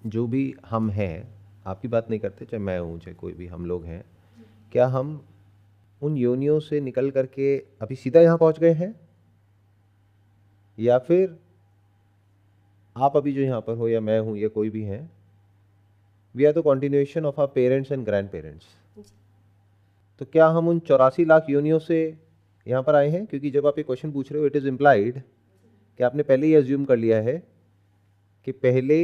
जो भी हम हैं, आपकी बात नहीं करते, चाहे मैं हूँ चाहे कोई भी हम लोग हैं, क्या हम उन योनियों से निकल करके अभी सीधा यहाँ पहुँच गए हैं, या फिर आप अभी जो यहाँ पर हो या मैं हूँ या कोई भी है, we are the continuation of our parents and grand parents. तो क्या हम उन 84 लाख योनियों से यहाँ पर आए हैं? क्योंकि जब आप ये क्वेश्चन पूछ रहे हो, इट इज़ इम्प्लाइड कि आपने पहले ही एज्यूम कर लिया है कि पहले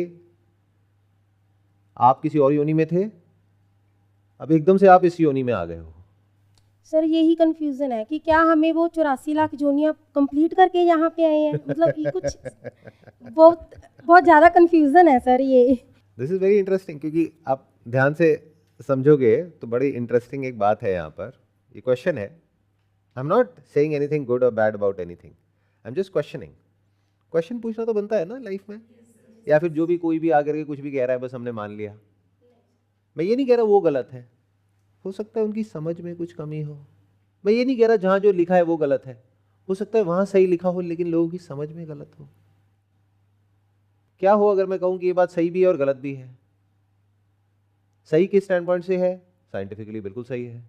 आप किसी और योनि में थे, अब एकदम से आप इस योनि में आ गए हो। सर यही कंफ्यूजन है कि क्या हमें वो 84 लाख जोनियाँ कंप्लीट करके यहाँ पे आए हैं, मतलब ये कुछ बहुत बहुत ज़्यादा कंफ्यूजन है सर ये। दिस इज़ वेरी इंटरेस्टिंग, क्योंकि आप ध्यान से समझोगे तो बड़ी इंटरेस्टिंग एक बात है यहाँ पर। ये क्वेश्चन है, I am not saying anything good और bad about anything, I am just questioning. Question पूछना तो बनता है ना लाइफ में, या फिर जो भी कोई भी आकर के कुछ भी कह रहा है बस हमने मान लिया। मैं ये नहीं कह रहा वो गलत है, हो सकता है उनकी समझ में कुछ कमी हो। मैं ये नहीं कह रहा जहाँ जो लिखा है वो गलत है, हो सकता है वहाँ सही लिखा हो लेकिन लोगों की समझ में गलत हो। क्या हो अगर मैं कहूँ कि ये बात सही भी है और गलत भी है? सही किस स्टैंड पॉइंट से है? साइंटिफिकली बिल्कुल सही है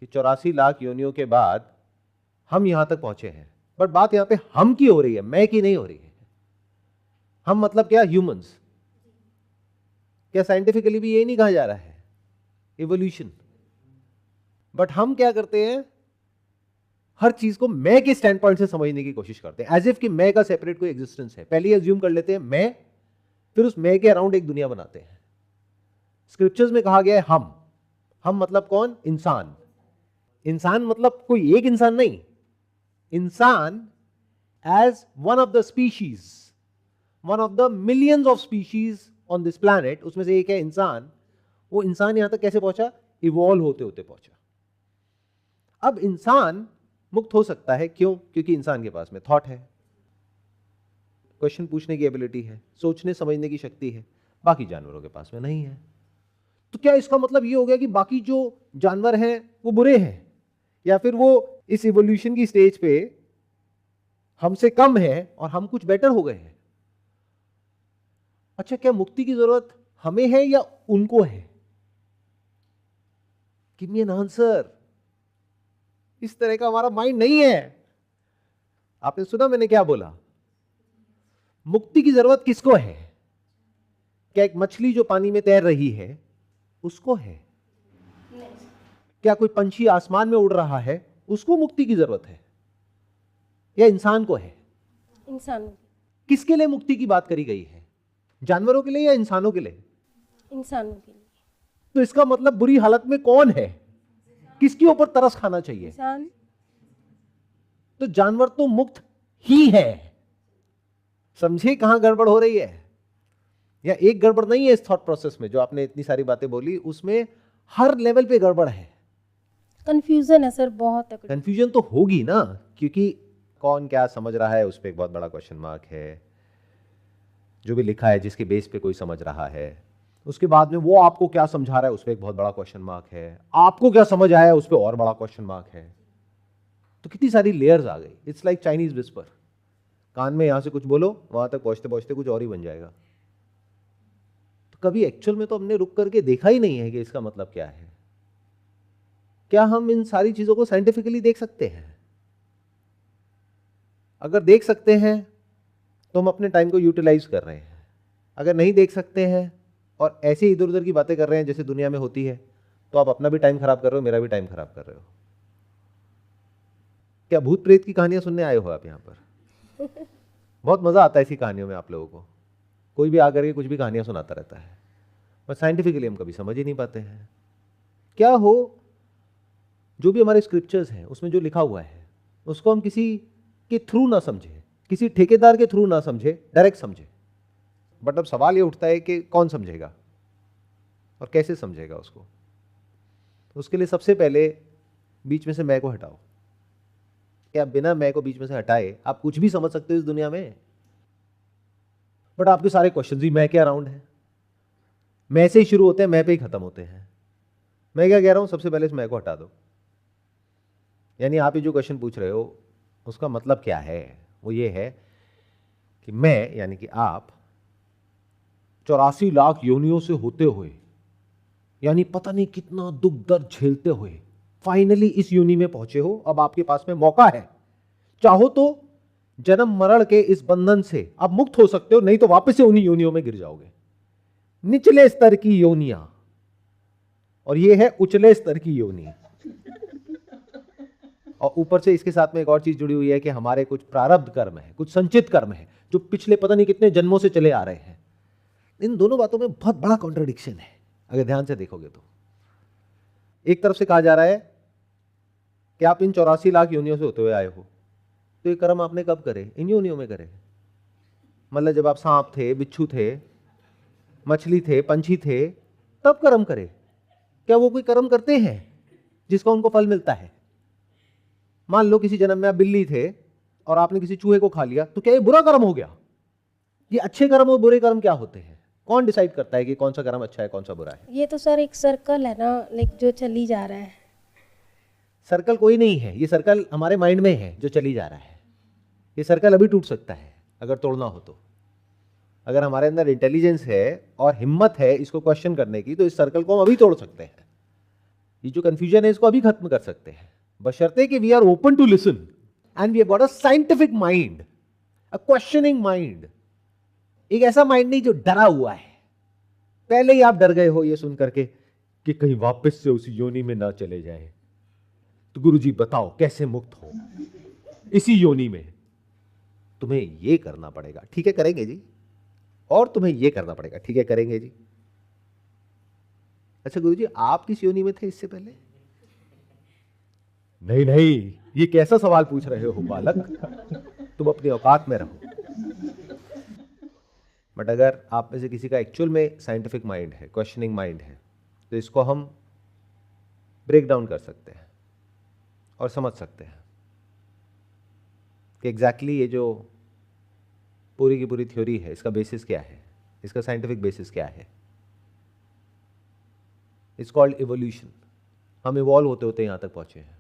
कि 84 लाख योनियों के बाद हम यहां तक पहुंचे हैं। बट बात यहां पे हम की हो रही है, मैं की नहीं हो रही है। हम मतलब क्या? ह्यूमंस। क्या साइंटिफिकली भी यही नहीं कहा जा रहा है, इवोल्यूशन? बट हम क्या करते हैं, हर चीज को मैं के स्टैंड पॉइंट से समझने की कोशिश करते हैं, एज इफ कि मैं का सेपरेट कोई एग्जिस्टेंस है। पहले एज्यूम कर लेते हैं मैं, फिर उस मैं के अराउंड एक दुनिया बनाते हैं। स्क्रिप्चर्स में कहा गया है हम मतलब कौन? इंसान। इंसान मतलब कोई एक इंसान नहीं, इंसान as one of the species, one of the millions of species on this planet, उसमें से एक है इंसान। वो इंसान यहां तक कैसे पहुंचा? इवॉल्व होते होते पहुंचा। अब इंसान मुक्त हो सकता है, क्यों? क्योंकि इंसान के पास में थॉट है, क्वेश्चन पूछने की एबिलिटी है, सोचने समझने की शक्ति है, बाकी जानवरों के पास में नहीं है। तो क्या इसका मतलब ये हो गया कि बाकी जो जानवर हैं वो बुरे हैं, या फिर वो इस इवोल्यूशन की स्टेज पे हमसे कम है और हम कुछ बेटर हो गए हैं? अच्छा, क्या मुक्ति की जरूरत हमें है या उनको है? Give me an answer. इस तरह का हमारा माइंड नहीं है। आपने सुना मैंने क्या बोला? मुक्ति की जरूरत किसको है? क्या एक मछली जो पानी में तैर रही है उसको है? क्या कोई पंछी आसमान में उड़ रहा है उसको मुक्ति की जरूरत है, या इंसान को है? इंसानों किसके लिए मुक्ति की बात करी गई है? जानवरों के लिए या इंसानों के लिए? इंसानों के लिए। तो इसका मतलब बुरी हालत में कौन है? किसके ऊपर तरस खाना चाहिए? इंसान। तो जानवर तो मुक्त ही है। समझे कहां गड़बड़ हो रही है? या एक गड़बड़ नहीं है इस थॉट प्रोसेस में, जो आपने इतनी सारी बातें बोली उसमें हर लेवल पे गड़बड़ है। कंफ्यूजन है सर, बहुत तकड़ी। कंफ्यूजन तो होगी ना, क्योंकि कौन क्या समझ रहा है उस पर एक बहुत बड़ा क्वेश्चन मार्क है। जो भी लिखा है जिसके बेस पे कोई समझ रहा है, उसके बाद में वो आपको क्या समझा रहा है उस पर एक बहुत बड़ा क्वेश्चन मार्क है। आपको क्या समझ आया उस पर और बड़ा क्वेश्चन मार्क है। तो कितनी सारी लेयर्स आ गई। इट्स लाइक चाइनीज विस्पर, कान में यहां से कुछ बोलो, वहां तक पहुंचते पहुंचते कुछ और ही बन जाएगा। तो कभी एक्चुअल में तो हमने रुक करके देखा ही नहीं है कि इसका मतलब क्या है। क्या हम इन सारी चीजों को साइंटिफिकली देख सकते हैं? अगर देख सकते हैं तो हम अपने टाइम को यूटिलाइज कर रहे हैं। अगर नहीं देख सकते हैं और ऐसे इधर उधर की बातें कर रहे हैं जैसे दुनिया में होती है, तो आप अपना भी टाइम खराब कर रहे हो, मेरा भी टाइम खराब कर रहे हो। क्या भूत प्रेत की कहानियां सुनने आए हो आप यहाँ पर? बहुत मजा आता है ऐसी कहानियों में आप लोगों को। कोई भी आकर के कुछ भी कहानियां सुनाता रहता है, पर साइंटिफिकली हम कभी समझ ही नहीं पाते हैं। क्या हो, जो भी हमारे स्क्रिप्चर्स हैं उसमें जो लिखा हुआ है उसको हम किसी के थ्रू ना समझे, किसी ठेकेदार के थ्रू ना समझे, डायरेक्ट समझे। बट अब सवाल ये उठता है कि कौन समझेगा और कैसे समझेगा उसको? उसके लिए सबसे पहले बीच में से मैं को हटाओ। क्या बिना मैं को बीच में से हटाए आप कुछ भी समझ सकते हो इस दुनिया में? बट आपके सारे क्वेश्चन ही मैं के अराउंड है, मैं से ही शुरू होते हैं, मैं पे ही खत्म होते हैं। मैं क्या कह रहा हूं, सबसे पहले इस मैं को हटा दो। यानी आप ये जो क्वेश्चन पूछ रहे हो उसका मतलब क्या है? वो ये है कि मैं यानी कि आप 84 लाख योनियों से होते हुए, यानी पता नहीं कितना दुख दर्द झेलते हुए फाइनली इस योनि में पहुंचे हो। अब आपके पास में मौका है, चाहो तो जन्म मरण के इस बंधन से आप मुक्त हो सकते हो, नहीं तो वापस से उन्हीं योनियों में गिर जाओगे। निचले स्तर की योनियां, और ये है उचले स्तर की योनि। और ऊपर से इसके साथ में एक और चीज जुड़ी हुई है कि हमारे कुछ प्रारब्ध कर्म है, कुछ संचित कर्म है, जो पिछले पता नहीं कितने जन्मों से चले आ रहे हैं। इन दोनों बातों में बहुत बड़ा कॉन्ट्रडिक्शन है अगर ध्यान से देखोगे तो। एक तरफ से कहा जा रहा है कि आप इन 84 लाख योनियों से होते हुए आए हो, तो ये कर्म आपने कब करे? इन योनियों में करे। मतलब जब आप सांप थे, बिच्छू थे, मछली थे, पंछी थे, तब कर्म करे। क्या वो कोई कर्म करते हैं जिसका उनको फल मिलता है? मान लो किसी जन्म में आप बिल्ली थे और आपने किसी चूहे को खा लिया, तो क्या ये बुरा कर्म हो गया? ये अच्छे कर्म और बुरे कर्म क्या होते हैं? कौन डिसाइड करता है कि कौन सा कर्म अच्छा है, कौन सा बुरा है? ये तो सर एक सर्कल है ना, लाइक जो चली जा रहा है। सर्कल कोई नहीं है, ये सर्कल हमारे माइंड में है जो चली जा रहा है। ये सर्कल अभी टूट सकता है अगर तोड़ना हो तो। अगर हमारे अंदर इंटेलिजेंस है और हिम्मत है इसको क्वेश्चन करने की, तो इस सर्कल को हम अभी तोड़ सकते हैं। ये जो कंफ्यूजन है इसको अभी खत्म कर सकते हैं, बशर्ते कि we are open to listen and we have got a scientific mind, a questioning mind. एक ऐसा माइंड नहीं जो डरा हुआ है। पहले ही आप डर गए हो ये सुन करके कि कहीं वापस से उसी योनि में ना चले जाए, तो गुरुजी बताओ कैसे मुक्त हो इसी योनि में? तुम्हें ये करना पड़ेगा, ठीक है करेंगे जी, और तुम्हें ये करना पड़ेगा, ठीक है करेंगे जी। अच्छा गुरुजी आप किस योनि में थे इससे पहले? नहीं नहीं, ये कैसा सवाल पूछ रहे हो बालक, तुम अपनी औकात में रहो। बट अगर आप में से किसी का एक्चुअल में साइंटिफिक माइंड है, क्वेश्चनिंग माइंड है, तो इसको हम ब्रेक डाउन कर सकते हैं और समझ सकते हैं कि एग्जैक्टली ये जो पूरी की पूरी थ्योरी है इसका बेसिस क्या है, इसका साइंटिफिक बेसिस क्या है। It's called evolution. हम इवॉल्व होते होते यहां तक पहुंचे हैं।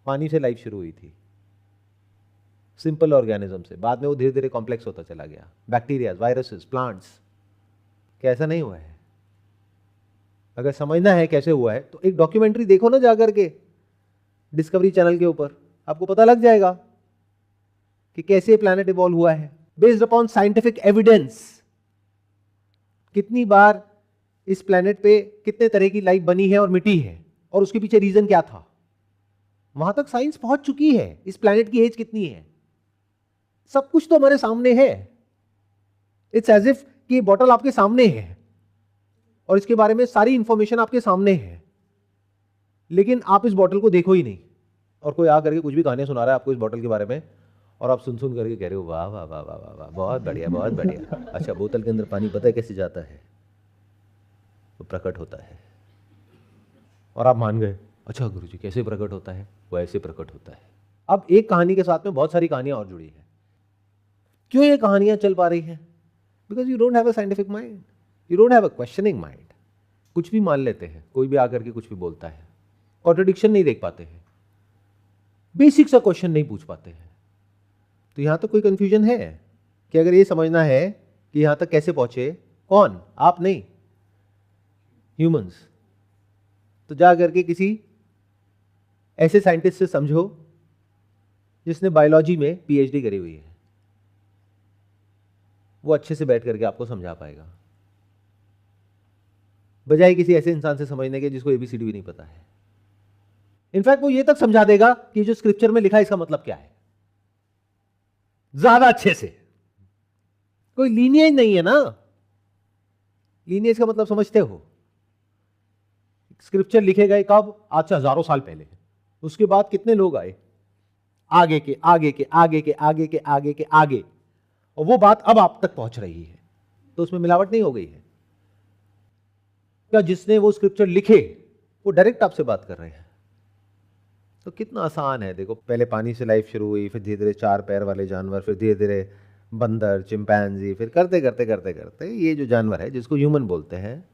पानी से लाइफ शुरू हुई थी, सिंपल ऑर्गेनिज्म से, बाद में वो धीरे धीरे कॉम्प्लेक्स होता चला गया, बैक्टीरिया, वायरसेस, प्लांट्स। क्या ऐसा नहीं हुआ है? अगर समझना है कैसे हुआ है तो एक डॉक्यूमेंट्री देखो ना जाकर के डिस्कवरी चैनल के ऊपर, आपको पता लग जाएगा कि कैसे प्लैनेट इवॉल्व हुआ है बेस्ड अपॉन साइंटिफिक एविडेंस। कितनी बार इस प्लैनेट पे कितने तरह की लाइफ बनी है और मिटी है, और उसके पीछे रीजन क्या था। वहां तक साइंस पहुंच चुकी है। इस प्लैनेट की एज कितनी है, सब कुछ तो हमारे सामने है। इट्स एज इफ कि बॉटल आपके सामने है और इसके बारे में सारी इंफॉर्मेशन आपके सामने है, लेकिन आप इस बॉटल को देखो ही नहीं। और कोई आ करके कुछ भी कहानियां सुना रहा है आपको इस बॉटल के बारे में, और आप सुन सुन करके कह रहे हो वाह वाह वाह वाह वाह वाह, बहुत बढ़िया बहुत बढ़िया। अच्छा बोतल के अंदर पानी पता है कैसे जाता है? वो प्रकट होता है। और आप मान गए, अच्छा गुरुजी कैसे प्रकट होता है? वो ऐसे प्रकट होता है। अब एक कहानी के साथ में बहुत सारी कहानियां और जुड़ी है। क्यों ये कहानियां चल पा रही हैं? Because you don't have a scientific mind, you don't have a questioning mind. कुछ भी मान लेते हैं, कोई भी आकर के कुछ भी बोलता है, कॉन्ट्रडिक्शन नहीं देख पाते हैं, बेसिक सा क्वेश्चन नहीं पूछ पाते हैं। तो यहां तक कोई कंफ्यूजन है कि अगर ये समझना है कि यहां तक कैसे पहुंचे, कौन? आप नहीं, ह्यूमंस। तो जा करके किसी ऐसे साइंटिस्ट से समझो जिसने बायोलॉजी में पीएचडी करी हुई है, वो अच्छे से बैठ करके आपको समझा पाएगा, बजाय किसी ऐसे इंसान से समझने के जिसको एबीसीडी भी नहीं पता है। इनफैक्ट वो ये तक समझा देगा कि जो स्क्रिप्चर में लिखा है इसका मतलब क्या है, ज्यादा अच्छे से। कोई लीनियज नहीं है ना। लीनियज का मतलब समझते हो? स्क्रिप्चर लिखे गए कब? आज से हजारों साल पहले। उसके बाद कितने लोग आए, आगे के आगे के आगे के आगे के आगे के आगे, और वो बात अब आप तक पहुंच रही है। तो उसमें मिलावट नहीं हो गई है क्या? जिसने वो स्क्रिप्चर लिखे वो डायरेक्ट आपसे बात कर रहे हैं। तो कितना आसान है। देखो पहले पानी से लाइफ शुरू हुई, फिर धीरे धीरे 4 पैर वाले जानवर, फिर धीरे धीरे बंदर, चिंपैंजी, फिर करते करते करते करते ये जो जानवर है जिसको ह्यूमन बोलते हैं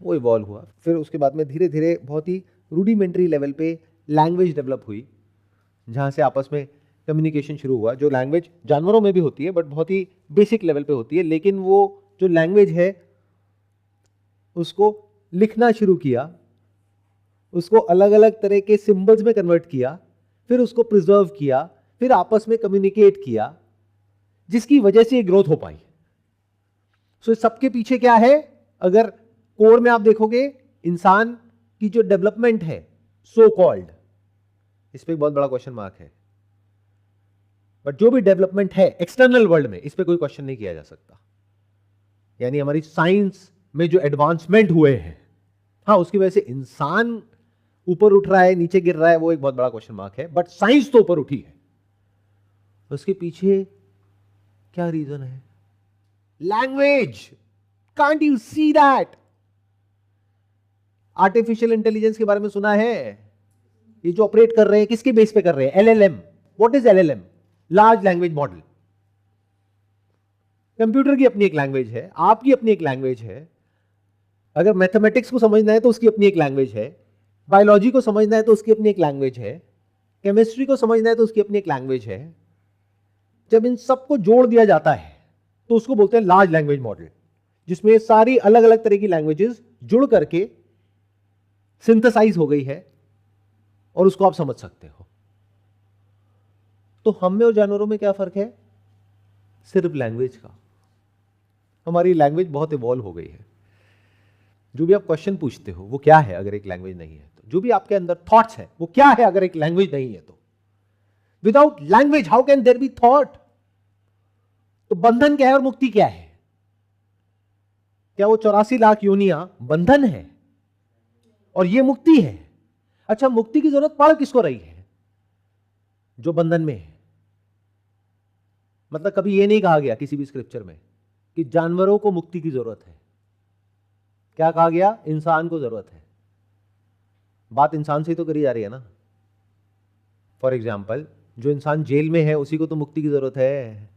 वो इवॉल्व हुआ। फिर उसके बाद में धीरे धीरे बहुत ही रूडिमेंट्री लेवल पे लैंग्वेज डेवलप हुई, जहाँ से आपस में कम्युनिकेशन शुरू हुआ, जो लैंग्वेज जानवरों में भी होती है बट बहुत ही बेसिक लेवल पे होती है, लेकिन वो जो लैंग्वेज है उसको लिखना शुरू किया, उसको अलग अलग तरह के सिंबल्स में कन्वर्ट किया, फिर उसको प्रिजर्व किया, फिर आपस में कम्युनिकेट किया, जिसकी वजह से ये ग्रोथ हो पाई। सो सबके पीछे क्या है, अगर कोर में आप देखोगे इंसान की जो डेवलपमेंट है सो कॉल्ड, इस पे एक बहुत बड़ा क्वेश्चन मार्क है, बट जो भी डेवलपमेंट है एक्सटर्नल वर्ल्ड में, इस पे कोई क्वेश्चन नहीं किया जा सकता। यानी हमारी साइंस में जो एडवांसमेंट हुए हैं, हाँ उसकी वजह से इंसान ऊपर उठ रहा है नीचे गिर रहा है, वो एक बहुत बड़ा क्वेश्चन मार्क है, बट साइंस तो ऊपर उठी है। उसके पीछे क्या रीजन है? Language. Can't you see that? Artificial intelligence के बारे में सुना है? ये जो ऑपरेट कर रहे हैं किसके बेस पे कर रहे हैं? LLM. What is LLM? Large language model. Computer की अपनी एक लैंग्वेज है, आपकी अपनी एक लैंग्वेज है, अगर मैथमेटिक्स को समझना है तो उसकी अपनी एक लैंग्वेज है, बायोलॉजी को समझना है तो उसकी अपनी एक लैंग्वेज है, केमिस्ट्री को समझना है तो उसकी अपनी एक लैंग्वेज है। जब इन सबको जोड़ दिया जाता है तो उसको बोलते हैं लार्ज लैंग्वेज मॉडल, जिसमें सारी अलग अलग तरह की लैंग्वेजेस जुड़ करके सिंथेसाइज हो गई है और उसको आप समझ सकते हो। तो हम में और जानवरों में क्या फर्क है? सिर्फ लैंग्वेज का। हमारी लैंग्वेज बहुत इवॉल्व हो गई है। जो भी आप क्वेश्चन पूछते हो वो क्या है अगर एक लैंग्वेज नहीं है तो? जो भी आपके अंदर थॉट्स है वो क्या है अगर एक लैंग्वेज नहीं है तो? Without language how can there be thought? तो बंधन क्या है और मुक्ति क्या है? क्या वो 84 लाख योनियां बंधन है और ये मुक्ति है? अच्छा, मुक्ति की जरूरत पड़ किसको रही है? जो बंधन में है। मतलब कभी ये नहीं कहा गया किसी भी स्क्रिप्चर में कि जानवरों को मुक्ति की जरूरत है। क्या कहा गया? इंसान को जरूरत है। बात इंसान से ही तो करी जा रही है ना। फॉर एग्जाम्पल, जो इंसान जेल में है उसी को तो मुक्ति की जरूरत है।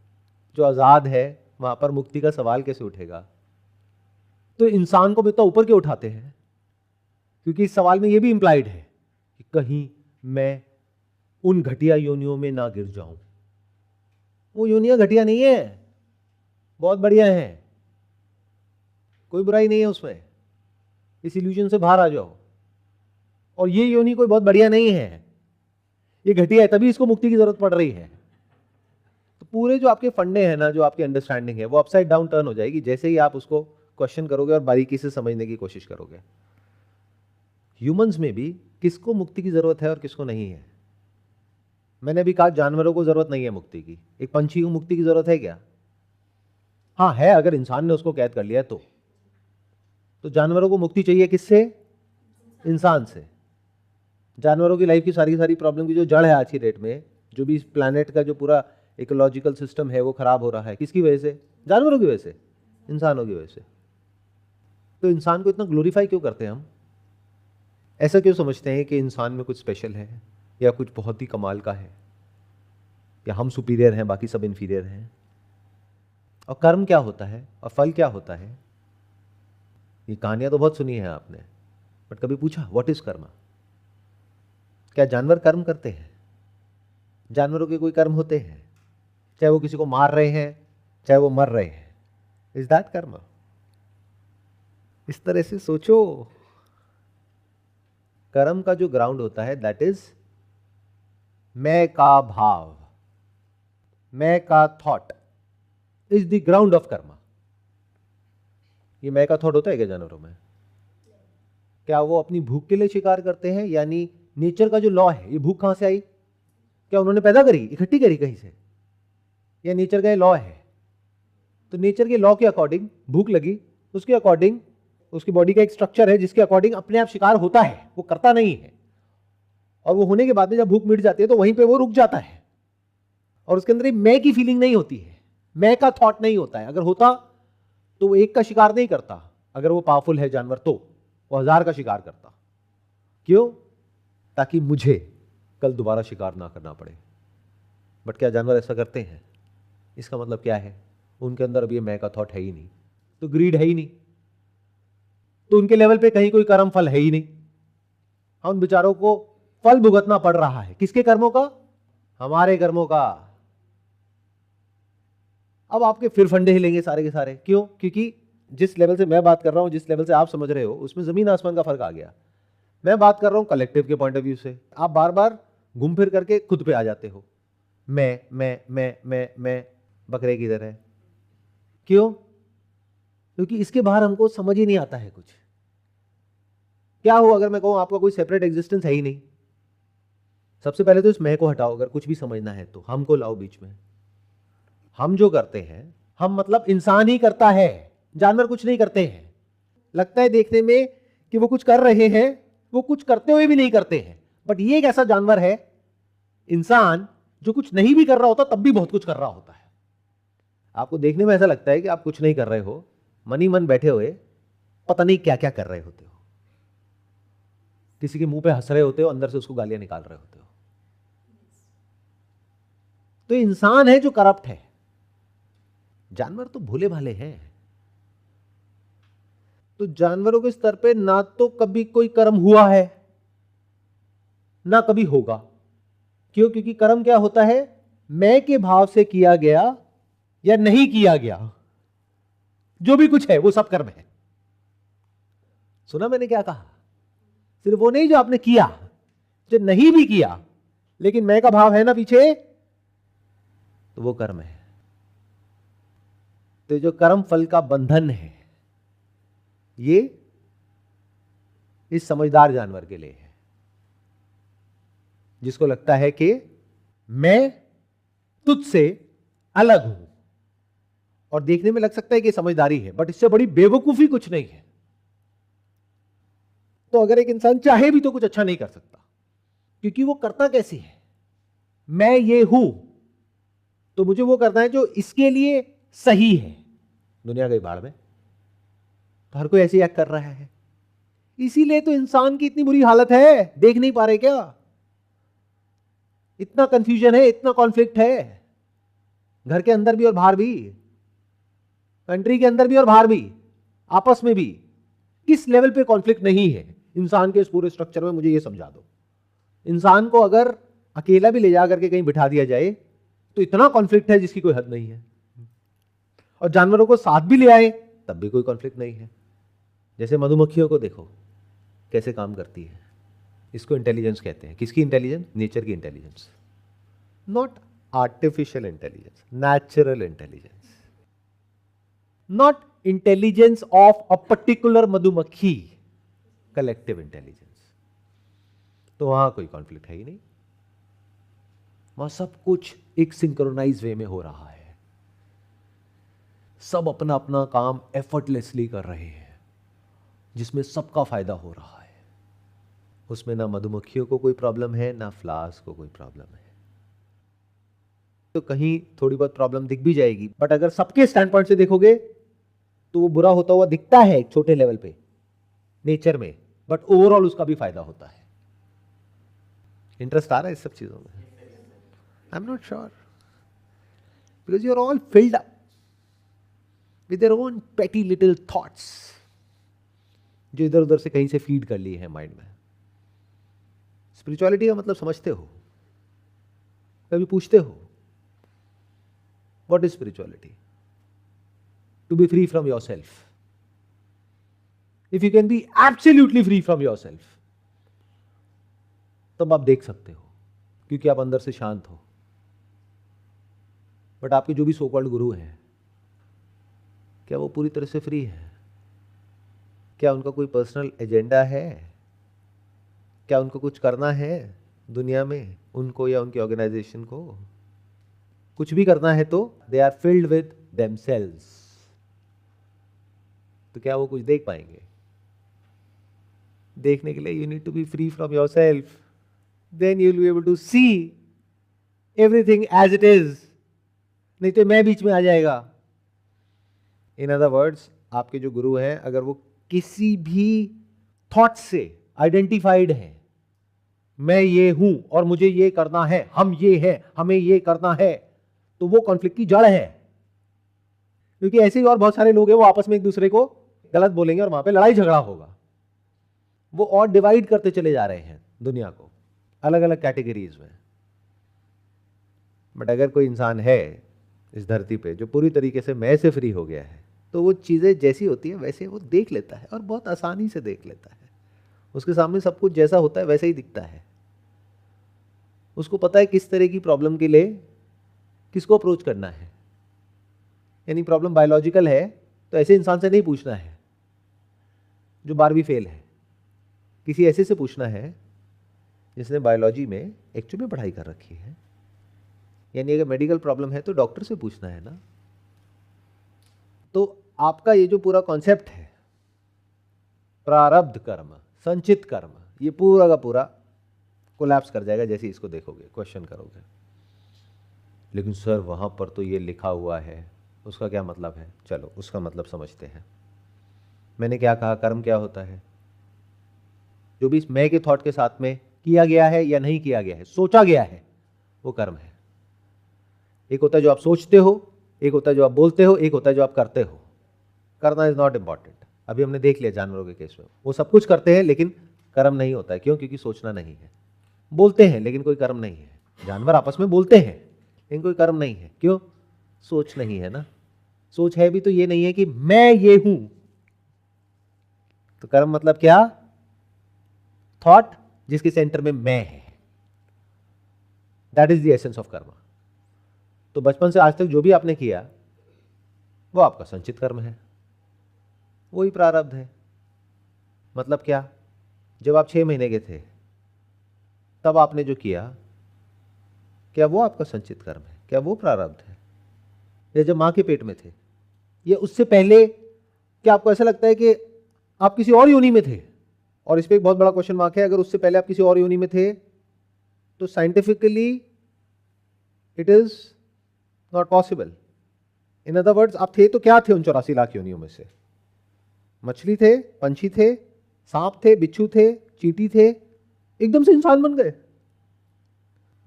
जो आजाद है वहां पर मुक्ति का सवाल कैसे उठेगा? तो इंसान को भी तो ऊपर क्यों उठाते हैं? क्योंकि इस सवाल में यह भी इंप्लाइड है कि कहीं मैं उन घटिया योनियों में ना गिर जाऊं। वो योनियां घटिया नहीं है, बहुत बढ़िया है, कोई बुराई नहीं है उसमें। इस इल्यूजन से बाहर आ जाओ। और ये योनि कोई बहुत बढ़िया नहीं है, ये घटिया है, तभी इसको मुक्ति की जरूरत पड़ रही है। तो पूरे जो आपके फंडे हैं ना, जो आपकी अंडरस्टैंडिंग है, वो अपसाइड डाउन टर्न हो जाएगी जैसे ही आप उसको क्वेश्चन करोगे और बारीकी से समझने की कोशिश करोगे। ह्यूमंस में भी किसको मुक्ति की जरूरत है और किसको नहीं है? मैंने अभी कहा जानवरों को जरूरत नहीं है मुक्ति की। एक पंछी को मुक्ति की जरूरत है क्या? हाँ है, अगर इंसान ने उसको कैद कर लिया तो जानवरों को मुक्ति चाहिए किससे? इंसान से। जानवरों की लाइफ की सारी प्रॉब्लम की जो जड़ है आज की डेट में, जो भी इस प्लैनेट का जो पूरा इकोलॉजिकल सिस्टम है वो खराब हो रहा है, किसकी वजह से? जानवरों की वजह से, इंसानों की वजह से। तो इंसान को इतना ग्लोरीफाई क्यों करते हैं हम? ऐसा क्यों समझते हैं कि इंसान में कुछ स्पेशल है या कुछ बहुत ही कमाल का है, या हम सुपीरियर हैं बाकी सब इन्फीरियर हैं? और कर्म क्या होता है और फल क्या होता है? ये कहानियां तो बहुत सुनी है आपने, बट कभी पूछा व्हाट इज कर्म? क्या जानवर कर्म करते हैं? जानवरों के कोई कर्म होते हैं? चाहे वो किसी को मार रहे हैं, चाहे वो मर रहे हैं, इज दैट कर्म? इस तरह से सोचो। कर्म का जो ग्राउंड होता है दैट इज मैं का भाव, मैं का thought is the ground of कर्म। ये मैं का थॉट होता है क्या जानवरों में? क्या वो अपनी भूख के लिए शिकार करते हैं? यानी नेचर का जो लॉ है, ये भूख कहां से आई? क्या उन्होंने पैदा करी, इकट्ठी करी कहीं से? या नेचर का ये लॉ है? तो नेचर के लॉ के अकॉर्डिंग भूख लगी, उसके अकॉर्डिंग उसकी बॉडी का एक स्ट्रक्चर है जिसके अकॉर्डिंग अपने आप शिकार होता है, वो करता नहीं है। और वो होने के बाद में जब भूख मिट जाती है तो वहीं पे वो रुक जाता है और उसके अंदर मैं की फीलिंग नहीं होती है, मैं का थॉट नहीं होता है। अगर होता तो वो एक का शिकार नहीं करता। अगर वो पावरफुल है जानवर तो वो 1000 का शिकार करता। क्यों? ताकि मुझे कल दोबारा शिकार ना करना पड़े। बट क्या जानवर ऐसा करते हैं? इसका मतलब क्या है? उनके अंदर अभी मैं का थॉट है ही नहीं, तो ग्रीड है ही नहीं, तो उनके लेवल पे कहीं कोई कर्म फल है ही नहीं। उन बेचारों को फल भुगतना पड़ रहा है किसके कर्मों का? हमारे कर्मों का। अब आपके फिर फंडे हिलेंगे सारे के सारे। क्यों? क्योंकि जिस लेवल से मैं बात कर रहा हूं, जिस लेवल से आप समझ रहे हो, उसमें जमीन आसमान का फर्क आ गया। मैं बात कर रहा हूं कलेक्टिव के पॉइंट ऑफ व्यू से, आप बार बार घूम फिर करके खुद पे आ जाते हो। मैं बकरे की तरह। क्यों? क्योंकि इसके बाहर हमको समझ ही नहीं आता है कुछ। क्या हो अगर मैं कहूं आपका कोई सेपरेट एग्जिस्टेंस है ही नहीं? सबसे पहले तो इस मैं को हटाओ, अगर कुछ भी समझना है तो हमको लाओ बीच में। हम जो करते हैं, हम मतलब इंसान ही करता है, जानवर कुछ नहीं करते हैं। लगता है देखने में कि वो कुछ कर रहे हैं, वो कुछ करते हुए भी नहीं करते हैं। बट ये एक ऐसा जानवर है, इंसान, जो कुछ नहीं भी कर रहा होता तब भी बहुत कुछ कर रहा होता है। आपको देखने में ऐसा लगता है कि आप कुछ नहीं कर रहे हो, मन ही मन बैठे हुए पता नहीं क्या क्या कर रहे होते हो। किसी के मुंह पे हंस रहे होते हो, अंदर से उसको गालियां निकाल रहे होते हो। तो इंसान है जो करप्ट है, जानवर तो भोले भाले हैं। तो जानवरों के स्तर पे ना तो कभी कोई कर्म हुआ है, ना कभी होगा। क्यों? क्योंकि कर्म क्या होता है? मैं के भाव से किया गया या नहीं किया गया, जो भी कुछ है वो सब कर्म है। सुना मैंने क्या कहा? सिर्फ वो नहीं जो आपने किया, जो नहीं भी किया लेकिन मैं का भाव है ना पीछे, तो वो कर्म है। तो जो कर्म फल का बंधन है, ये इस समझदार जानवर के लिए है, जिसको लगता है कि मैं तुझसे अलग हूं। और देखने में लग सकता है कि समझदारी है, बट इससे बड़ी बेवकूफी कुछ नहीं है। तो अगर एक इंसान चाहे भी तो कुछ अच्छा नहीं कर सकता, क्योंकि वो करता कैसे है? मैं ये हूं तो मुझे वो करना है जो इसके लिए सही है। दुनिया गई भाड़ में, तो हर कोई ऐसे एक्ट कर रहा है। इसीलिए तो इंसान की इतनी बुरी हालत है। देख नहीं पा रहे क्या? इतना कंफ्यूजन है, इतना कॉन्फ्लिक्ट है, घर के अंदर भी और बाहर भी, कंट्री के अंदर भी और बाहर भी, आपस में भी। किस लेवल पे कॉन्फ्लिक्ट नहीं है इंसान के इस पूरे स्ट्रक्चर में? मुझे ये समझा दो। इंसान को अगर अकेला भी ले जा करके कहीं बिठा दिया जाए तो इतना कॉन्फ्लिक्ट है जिसकी कोई हद नहीं है। और जानवरों को साथ भी ले आए तब भी कोई कॉन्फ्लिक्ट नहीं है। जैसे मधुमक्खियों को देखो कैसे काम करती है। इसको इंटेलिजेंस कहते हैं। किसकी इंटेलिजेंस? नेचर की intelligence, not artificial intelligence, natural intelligence, not intelligence of a particular मधुमक्खी, कलेक्टिव इंटेलिजेंस। तो वहां कोई कॉन्फ्लिक्ट है ही नहीं। वहां सब कुछ एक सिंक्रोनाइज वे में हो रहा है। सब अपना अपना काम एफर्टलेसली कर रहे हैं, जिसमें सबका फायदा हो रहा है। उसमें ना मधुमक्खियों को कोई प्रॉब्लम है, ना फ्लावर्स को कोई प्रॉब्लम है। तो कहीं थोड़ी बहुत प्रॉब्लम दिख भी जाएगी, बट अगर सबके स्टैंड पॉइंट से देखोगे तो वो बुरा होता हुआ दिखता है एक छोटे लेवल पे नेचर में, बट ओवरऑल उसका भी फायदा होता है। इंटरेस्ट आ रहा है इस सब चीजों में? I am not sure, because you are all filled up with their own petty little thoughts, जो इधर उधर से कहीं से फीड कर लिए हैं माइंड में। स्पिरिचुअलिटी का मतलब समझते हो? कभी पूछते हो what is spirituality? To be free from your self. If you can be absolutely free from your self, तब आप देख सकते हो, क्योंकि आप अंदर से शांत हो। बट आपके जो भी सो कॉल्ड गुरु हैं, क्या वो पूरी तरह से फ्री है? क्या उनका कोई पर्सनल एजेंडा है? क्या उनको कुछ करना है दुनिया में, उनको या उनकी ऑर्गेनाइजेशन को? कुछ भी करना है तो they are filled with themselves. तो क्या वो कुछ देख पाएंगे? देखने के लिए you need to be free from your self, then you will be able to see everything as it is. नहीं तो मैं बीच में आ जाएगा। इन अदर वर्ड्स, आपके जो गुरु हैं, अगर वो किसी भी थॉट से आइडेंटिफाइड है, मैं ये हूं और मुझे ये करना है, हम ये है, हमें ये करना है, तो वो कॉन्फ्लिक्ट की जड़ है। क्योंकि ऐसे ही और बहुत सारे लोग हैं, वो आपस में एक दूसरे को गलत बोलेंगे और वहां पे लड़ाई झगड़ा होगा। वो और डिवाइड करते चले जा रहे हैं दुनिया को अलग अलग कैटेगरीज में। बट अगर कोई इंसान है इस धरती पे जो पूरी तरीके से मैं से फ्री हो गया है, तो वो चीज़ें जैसी होती है वैसे वो देख लेता है और बहुत आसानी से देख लेता है। उसके सामने सब कुछ जैसा होता है वैसे ही दिखता है। उसको पता है किस तरह की प्रॉब्लम के लिए किसको अप्रोच करना है। यानी प्रॉब्लम बायोलॉजिकल है तो ऐसे इंसान से नहीं पूछना है जो 12वीं फेल है, किसी ऐसे से पूछना है जिसने बायोलॉजी में एक्चुअली में पढ़ाई कर रखी है। यानी अगर मेडिकल प्रॉब्लम है तो डॉक्टर से पूछना है ना। तो आपका ये जो पूरा कॉन्सेप्ट है प्रारब्ध कर्म, संचित कर्म, ये पूरा का पूरा कोलैप्स कर जाएगा जैसे इसको देखोगे, क्वेश्चन करोगे। लेकिन सर वहां पर तो ये लिखा हुआ है, उसका क्या मतलब है? चलो उसका मतलब समझते हैं। मैंने क्या कहा, कर्म क्या होता है? जो भी इस मैं के थॉट के साथ में किया गया है या नहीं किया गया है, सोचा गया है, वो कर्म है। एक होता है जो आप सोचते हो, एक होता है जो आप बोलते हो, एक होता है जो आप करते हो। करना इज नॉट इंपॉर्टेंट। अभी हमने देख लिया जानवरों के केस में, वो सब कुछ करते हैं लेकिन कर्म नहीं होता है। क्यों? क्योंकि सोचना नहीं है। बोलते हैं लेकिन कोई कर्म नहीं है। जानवर आपस में बोलते हैं लेकिन कोई कर्म नहीं है। क्यों? सोच नहीं है ना। सोच है भी तो ये नहीं है कि मैं ये हूं। तो कर्म मतलब क्या? थॉट जिसके सेंटर में मैं है। That is the essence of कर्म। तो बचपन से आज तक जो भी आपने किया वो आपका संचित कर्म है, वही प्रारब्ध है। मतलब क्या? जब आप 6 महीने के थे तब आपने जो किया, क्या वो आपका संचित कर्म है? क्या वो प्रारब्ध है? या जब मां के पेट में थे, या उससे पहले क्या आपको ऐसा लगता है कि आप किसी और योनि में थे? और इस पे एक बहुत बड़ा क्वेश्चन मार्क है। अगर उससे पहले आप किसी और योनि में थे तो scientifically it is not possible. In other words, आप थे तो क्या थे उन 84 लाख योनियों में से? मछली थे, पंछी थे, सांप थे, बिच्छू थे, चींटी थे, एकदम से इंसान बन गए।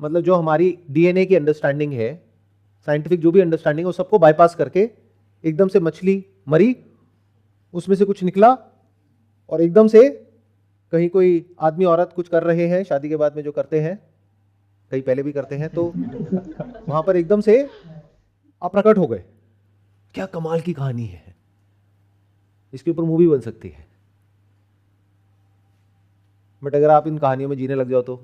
मतलब जो हमारी डीएनए की अंडरस्टैंडिंग है, साइंटिफिक जो भी अंडरस्टैंडिंग है, वो सबको बाईपास करके एकदम से मछली मरी, उसमें से कुछ निकला, और एकदम से कहीं कोई आदमी औरत कुछ कर रहे हैं शादी के बाद में, जो करते हैं, कहीं पहले भी करते हैं, तो वहां पर एकदम से आप प्रकट हो गए। क्या कमाल की कहानी है। इसके ऊपर मूवी बन सकती है। बट अगर आप इन कहानियों में जीने लग जाओ तो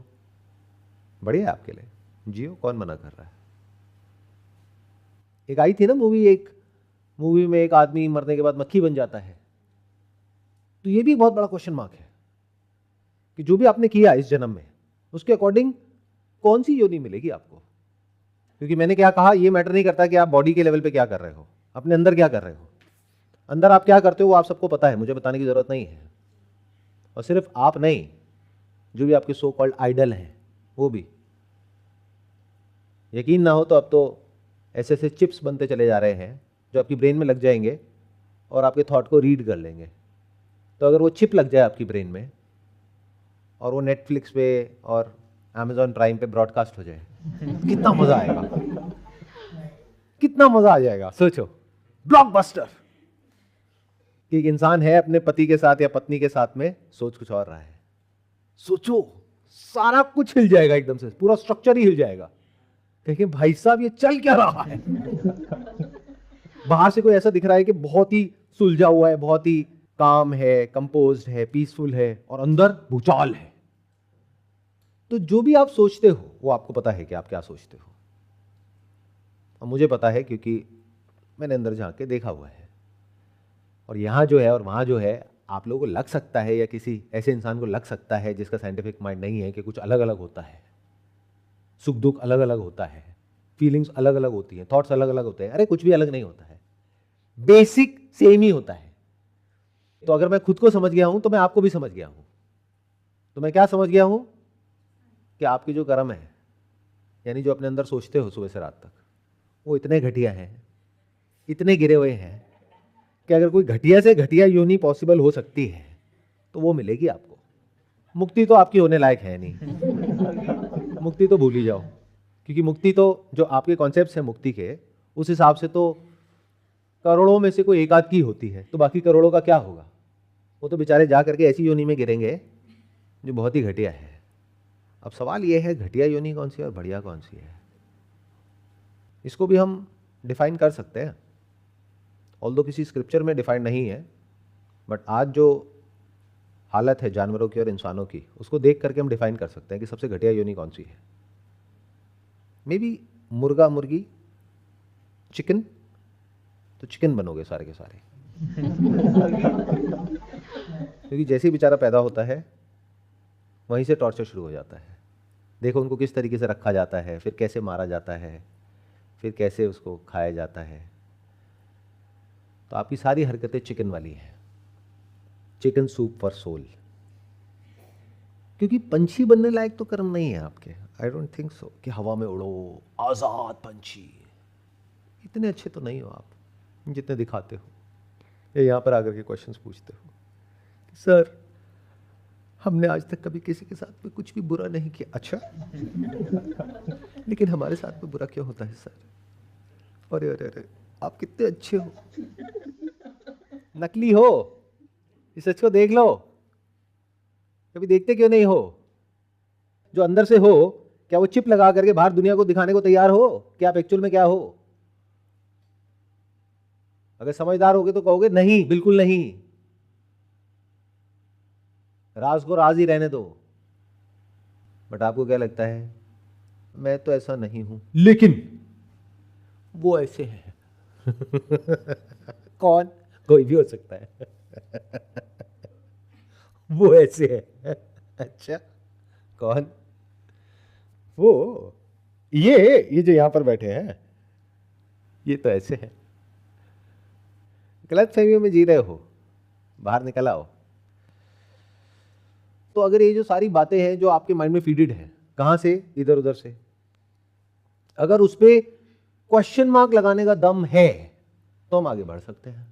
बढ़िया है आपके लिए, जियो, कौन मना कर रहा है। एक आई थी ना मूवी, एक मूवी में एक आदमी मरने के बाद मक्खी बन जाता है। तो ये भी एक बहुत बड़ा क्वेश्चन मार्क है कि जो भी आपने किया इस जन्म में, उसके अकॉर्डिंग कौन सी योनि मिलेगी आपको। क्योंकि मैंने क्या कहा, ये मैटर नहीं करता कि आप बॉडी के लेवल पे क्या कर रहे हो, अपने अंदर क्या कर रहे हो। अंदर आप क्या करते हो वो आप सबको पता है, मुझे बताने की जरूरत नहीं है। और सिर्फ आप नहीं, जो भी आपके सो कॉल्ड आइडल हैं वो भी। यकीन ना हो तो अब तो ऐसे ऐसे चिप्स बनते चले जा रहे हैं जो आपकी ब्रेन में लग जाएंगे और आपके थॉट को रीड कर लेंगे। तो अगर वो चिप लग जाए आपकी ब्रेन में और वो नेटफ्लिक्स पे और अमेजॉन प्राइम पे ब्रॉडकास्ट हो जाए, कितना मजा आएगा, कितना मजा आ जाएगा। सोचो, ब्लॉकबस्टर। कि एक इंसान है अपने पति के साथ या पत्नी के साथ में, सोच कुछ और रहा है। सोचो, सारा कुछ हिल जाएगा, एकदम से पूरा स्ट्रक्चर ही हिल जाएगा। देखिए भाई साहब, ये चल क्या रहा है। बाहर से कोई ऐसा दिख रहा है कि बहुत ही सुलझा हुआ है, बहुत ही काम है, कंपोज्ड है, पीसफुल है, और अंदर भूचाल है। तो जो भी आप सोचते हो वो आपको पता है कि आप क्या सोचते हो। और मुझे पता है क्योंकि मैंने अंदर झांक के देखा हुआ है। और यहाँ जो है और वहाँ जो है, आप लोगों को लग सकता है या किसी ऐसे इंसान को लग सकता है जिसका साइंटिफिक माइंड नहीं है कि कुछ अलग अलग होता है, सुख दुख अलग अलग होता है, फीलिंग्स अलग अलग होती हैं, थॉट्स अलग अलग होते हैं। अरे कुछ भी अलग नहीं होता है, बेसिक सेम ही होता है। तो अगर मैं खुद को समझ गया हूं तो मैं आपको भी समझ गया हूं। तो मैं क्या समझ गया हूं कि आपकी जो कर्म है, यानी जो अपने अंदर सोचते हो सुबह से रात तक, वो इतने घटिया हैं, इतने गिरे हुए हैं कि अगर कोई घटिया से घटिया योनि पॉसिबल हो सकती है तो वो मिलेगी आपको। मुक्ति तो आपकी होने लायक है नहीं। मुक्ति तो भूल ही जाओ, क्योंकि मुक्ति तो जो आपके कॉन्सेप्ट्स हैं मुक्ति के, उस हिसाब से तो करोड़ों में से कोई एक आध की होती है, तो बाकी करोड़ों का क्या होगा। वो तो बेचारे जा करके ऐसी योनि में गिरेंगे जो बहुत ही घटिया है। अब सवाल ये है, घटिया योनि कौन सी है और बढ़िया कौन सी है। इसको भी हम डिफाइन कर सकते हैं, ऑल्दो किसी स्क्रिप्चर में डिफाइन नहीं है, बट आज जो हालत है जानवरों की और इंसानों की, उसको देख करके हम डिफाइन कर सकते हैं कि सबसे घटिया योनि कौन सी है। मे बी मुर्गा मुर्गी चिकन, तो चिकन बनोगे सारे के सारे। क्योंकि जैसे ही बेचारा पैदा होता है वहीं से टॉर्चर शुरू हो जाता है। देखो उनको किस तरीके से रखा जाता है, फिर कैसे मारा जाता है, फिर कैसे उसको खाया जाता है। तो आपकी सारी हरकतें चिकन वाली हैं, चिकन सूप फॉर सोल। क्योंकि पंछी बनने लायक तो कर्म नहीं है आपके, आई डोंट थिंक सो कि हवा में उड़ो आजाद पंछी, इतने अच्छे तो नहीं हो आप जितने दिखाते हो। या यहाँ पर आकर के क्वेश्चंस पूछते हो कि सर हमने आज तक कभी किसी के साथ में कुछ भी बुरा नहीं किया। अच्छा लेकिन हमारे साथ में बुरा क्यों होता है सर? अरे अरे अरे आप कितने अच्छे हो, नकली हो, इस सच को देख लो। कभी देखते क्यों नहीं हो? जो अंदर से हो, क्या वो चिप लगा करके बाहर दुनिया को दिखाने को तैयार हो कि आप एक्चुअल में क्या हो? अगर समझदार होगे तो कहोगे नहीं, बिल्कुल नहीं, राज को राज ही रहने दो। बट आपको क्या लगता है? मैं तो ऐसा नहीं हूं, लेकिन वो ऐसे है। कौन? कोई भी हो सकता है। वो ऐसे है। अच्छा कौन? वो ये जो यहां पर बैठे हैं, ये तो ऐसे है। गलत फहमियों में जी रहे हो, बाहर निकल आओ। तो अगर ये जो सारी बातें हैं जो आपके माइंड में फीडेड है, कहां से? इधर उधर से। अगर उस पर क्वेश्चन मार्क लगाने का दम है तो हम आगे बढ़ सकते हैं।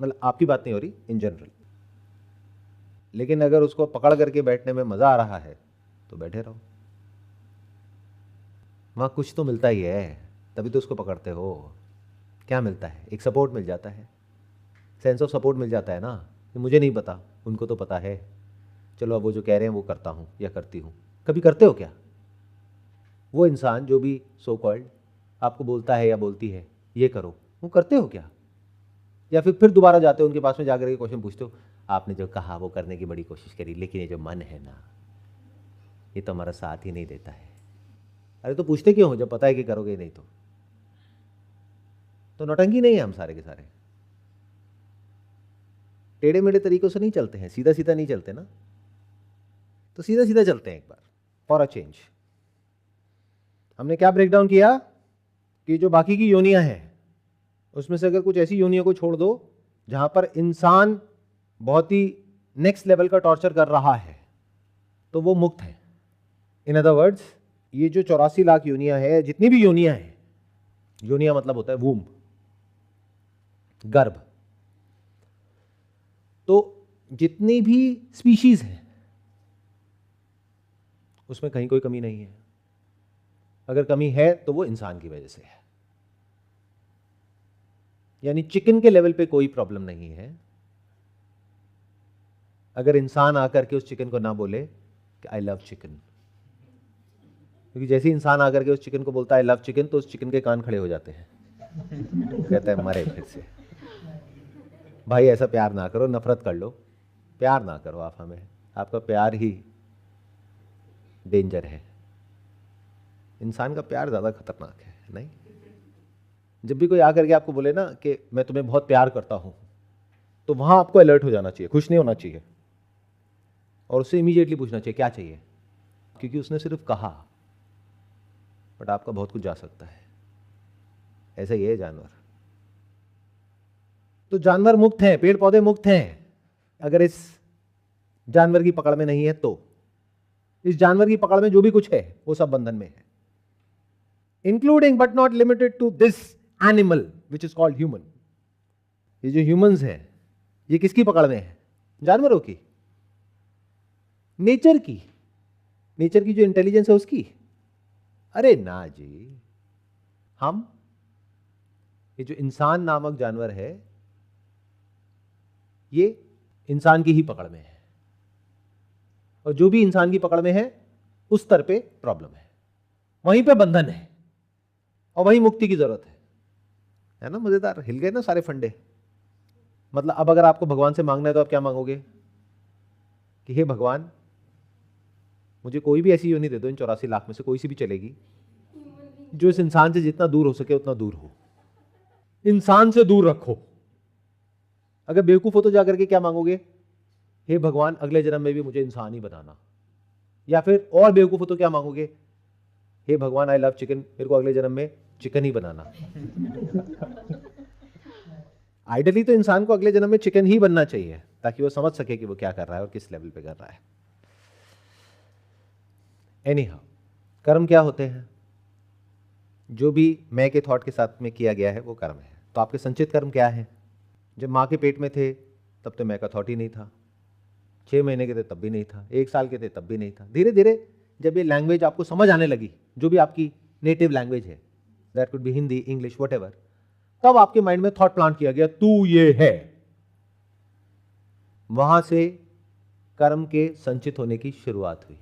मतलब आपकी बात नहीं हो रही, इन जनरल। लेकिन अगर उसको पकड़ करके बैठने में मजा आ रहा है तो बैठे रहो। वहां कुछ तो मिलता ही है, तभी तो उसको पकड़ते हो। क्या मिलता है? एक सपोर्ट मिल जाता है, सेंस ऑफ सपोर्ट मिल जाता है ना, कि मुझे नहीं पता, उनको तो पता है, चलो अब वो जो कह रहे हैं वो करता हूं या करती हूं। कभी करते हो क्या? वो इंसान जो भी सो कॉल्ड आपको बोलता है या बोलती है ये करो, वो करते हो क्या? या फिर दोबारा जाते हो उनके पास में जाकर के क्वेश्चन पूछते हो, आपने जो कहा वो करने की बड़ी कोशिश करी, लेकिन ये जो मन है ना, ये तो हमारा साथ ही नहीं देता है। अरे तो पूछते क्यों हो जब पता है कि करोगे नहीं? तो नौटंकी नहीं है हम सारे के सारे। टेढ़े मेढ़े तरीकों से नहीं चलते हैं, सीधा सीधा नहीं चलते ना, तो सीधा सीधा चलते हैं एक बार, फॉर अ चेंज। हमने क्या ब्रेक डाउन किया कि जो बाकी की योनियां हैं उसमें से अगर कुछ ऐसी योनियों को छोड़ दो जहां पर इंसान बहुत ही नेक्स्ट लेवल का टॉर्चर कर रहा है, तो वो मुक्त है। इन अदर वर्ड्स, ये जो 84 लाख योनियां है, जितनी भी योनियां हैं, योनिया मतलब होता है वूम्ब, गर्भ, तो जितनी भी स्पीशीज हैं उसमें कहीं कोई कमी नहीं है। अगर कमी है तो वो इंसान की वजह से है। यानी चिकन के लेवल पे कोई प्रॉब्लम नहीं है अगर इंसान आकर के उस चिकन को ना बोले कि आई लव चिकन। क्योंकि जैसे ही इंसान आकर के उस चिकन को बोलता है आई लव चिकन, तो उस चिकन के कान खड़े हो जाते हैं। कहता है मरे फिर से। भाई ऐसा प्यार ना करो, नफरत कर लो, प्यार ना करो आप हमें, आपका प्यार ही डेंजर है। इंसान का प्यार ज़्यादा खतरनाक है। नहीं, जब भी कोई आकर के आपको बोले ना कि मैं तुम्हें बहुत प्यार करता हूं, तो वहां आपको अलर्ट हो जाना चाहिए, खुश नहीं होना चाहिए, और उससे इमीडिएटली पूछना चाहिए क्या चाहिए, क्योंकि उसने सिर्फ कहा, बट आपका बहुत कुछ जा सकता है। ऐसा ही है जानवर। तो जानवर मुक्त हैं, पेड़ पौधे मुक्त हैं। अगर इस जानवर की पकड़ में नहीं है तो इस जानवर की पकड़ में जो भी कुछ है वो सब बंधन में है, including but not limited to this animal which is called human. ये जो ह्यूमंस है ये किसकी पकड़ में है? जानवरों की, नेचर की, नेचर की जो इंटेलिजेंस है उसकी। अरे ना जी, हम ये जो इंसान नामक जानवर है ये इंसान की ही पकड़ में है, और जो भी इंसान की पकड़ में है उस स्तर पे प्रॉब्लम है, वहीं पे बंधन है। और वही मुक्ति की जरूरत है ना? मजेदार, हिल गए ना सारे फंडे। मतलब अब अगर आपको भगवान से मांगना है तो आप क्या मांगोगे कि हे भगवान मुझे कोई भी ऐसी योनि दे दो, इन 84 लाख में से कोई सी भी चलेगी, जो इस इंसान से जितना दूर हो सके उतना दूर हो, इंसान से दूर रखो। अगर बेवकूफ हो तो जाकर के क्या मांगोगे, हे भगवान अगले जन्म में भी मुझे इंसान ही बनाना। या फिर और बेवकूफ हो तो क्या मांगोगे, हे भगवान आई लव चिकन, मेरे को अगले जन्म में चिकन ही बनाना। आइडियली तो इंसान को अगले जन्म में चिकन ही बनना चाहिए ताकि वो समझ सके कि वो क्या कर रहा है और किस लेवल पे कर रहा है। एनीहाउ, कर्म क्या होते हैं? जो भी मैं के थॉट के साथ में किया गया है वो कर्म है। तो आपके संचित कर्म क्या है? जब माँ के पेट में थे तब तो मैं का थॉट ही नहीं था, 6 महीने के थे तब भी नहीं था, 1 साल के थे तब भी नहीं था। धीरे धीरे जब ये लैंग्वेज आपको समझ आने लगी, जो भी आपकी नेटिव लैंग्वेज है, that could be Hindi, English, whatever, तब आपके माइंड में थॉट प्लांट किया गया तू ये है। वहां से कर्म के संचित होने की शुरुआत हुई,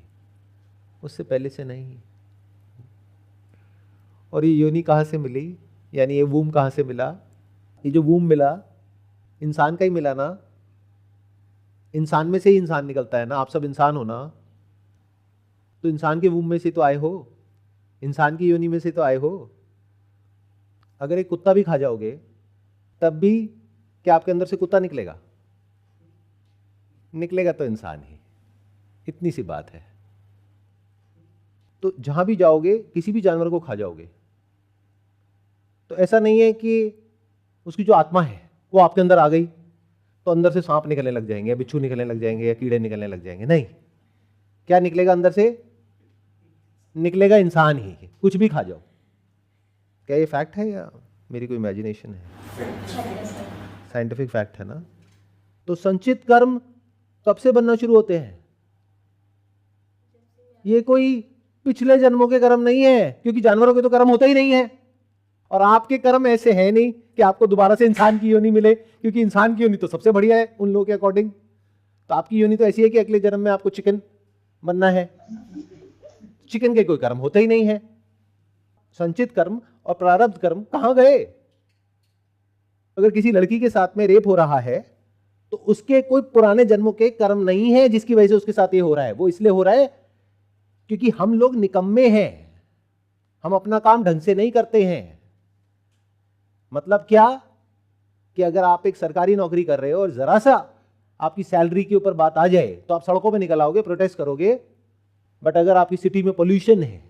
उससे पहले से नहीं। और ये योनि कहां से मिली, यानी ये वूम कहां से मिला? ये जो वूम मिला इंसान का ही मिला ना, इंसान में से ही इंसान निकलता है ना। आप सब इंसान हो ना, तो इंसान के वूम में से तो आए हो, इंसान की योनि में से तो आए हो। अगर एक कुत्ता भी खा जाओगे तब भी क्या आपके अंदर से कुत्ता निकलेगा? निकलेगा तो इंसान ही। इतनी सी बात है। तो जहां भी जाओगे किसी भी जानवर को खा जाओगे तो ऐसा नहीं है कि उसकी जो आत्मा है वो आपके अंदर आ गई तो अंदर से सांप निकलने लग जाएंगे या बिच्छू निकलने लग जाएंगे या कीड़े निकलने लग जाएंगे। नहीं, क्या निकलेगा अंदर से? निकलेगा इंसान ही। कुछ भी खा जाओ। क्या ये फैक्ट है या मेरी कोई इमेजिनेशन है? साइंटिफिक फैक्ट है ना। तो संचित कर्म कब से बनना शुरू होते हैं? ये कोई पिछले जन्मों के कर्म नहीं है, क्योंकि जानवरों के तो कर्म होता ही नहीं है। और आपके कर्म ऐसे हैं नहीं कि आपको दोबारा से इंसान की योनि मिले, क्योंकि इंसान की योनि तो सबसे बढ़िया है उन लोगों के अकॉर्डिंग। तो आपकी योनि तो ऐसी है कि अगले जन्म में आपको चिकन बनना है। चिकन के कोई कर्म होते ही नहीं है। संचित कर्म और प्रारब्ध कर्म कहां गए? अगर किसी लड़की के साथ में रेप हो रहा है तो उसके कोई पुराने जन्मों के कर्म नहीं है जिसकी वजह से उसके साथ ये हो रहा है। वो इसलिए हो रहा है क्योंकि हम लोग निकम्मे हैं, हम अपना काम ढंग से नहीं करते हैं। मतलब क्या कि अगर आप एक सरकारी नौकरी कर रहे हो और जरा सा आपकी सैलरी के ऊपर बात आ जाए तो आप सड़कों पे निकल आओगे, प्रोटेस्ट करोगे। बट अगर आपकी सिटी में पोल्यूशन है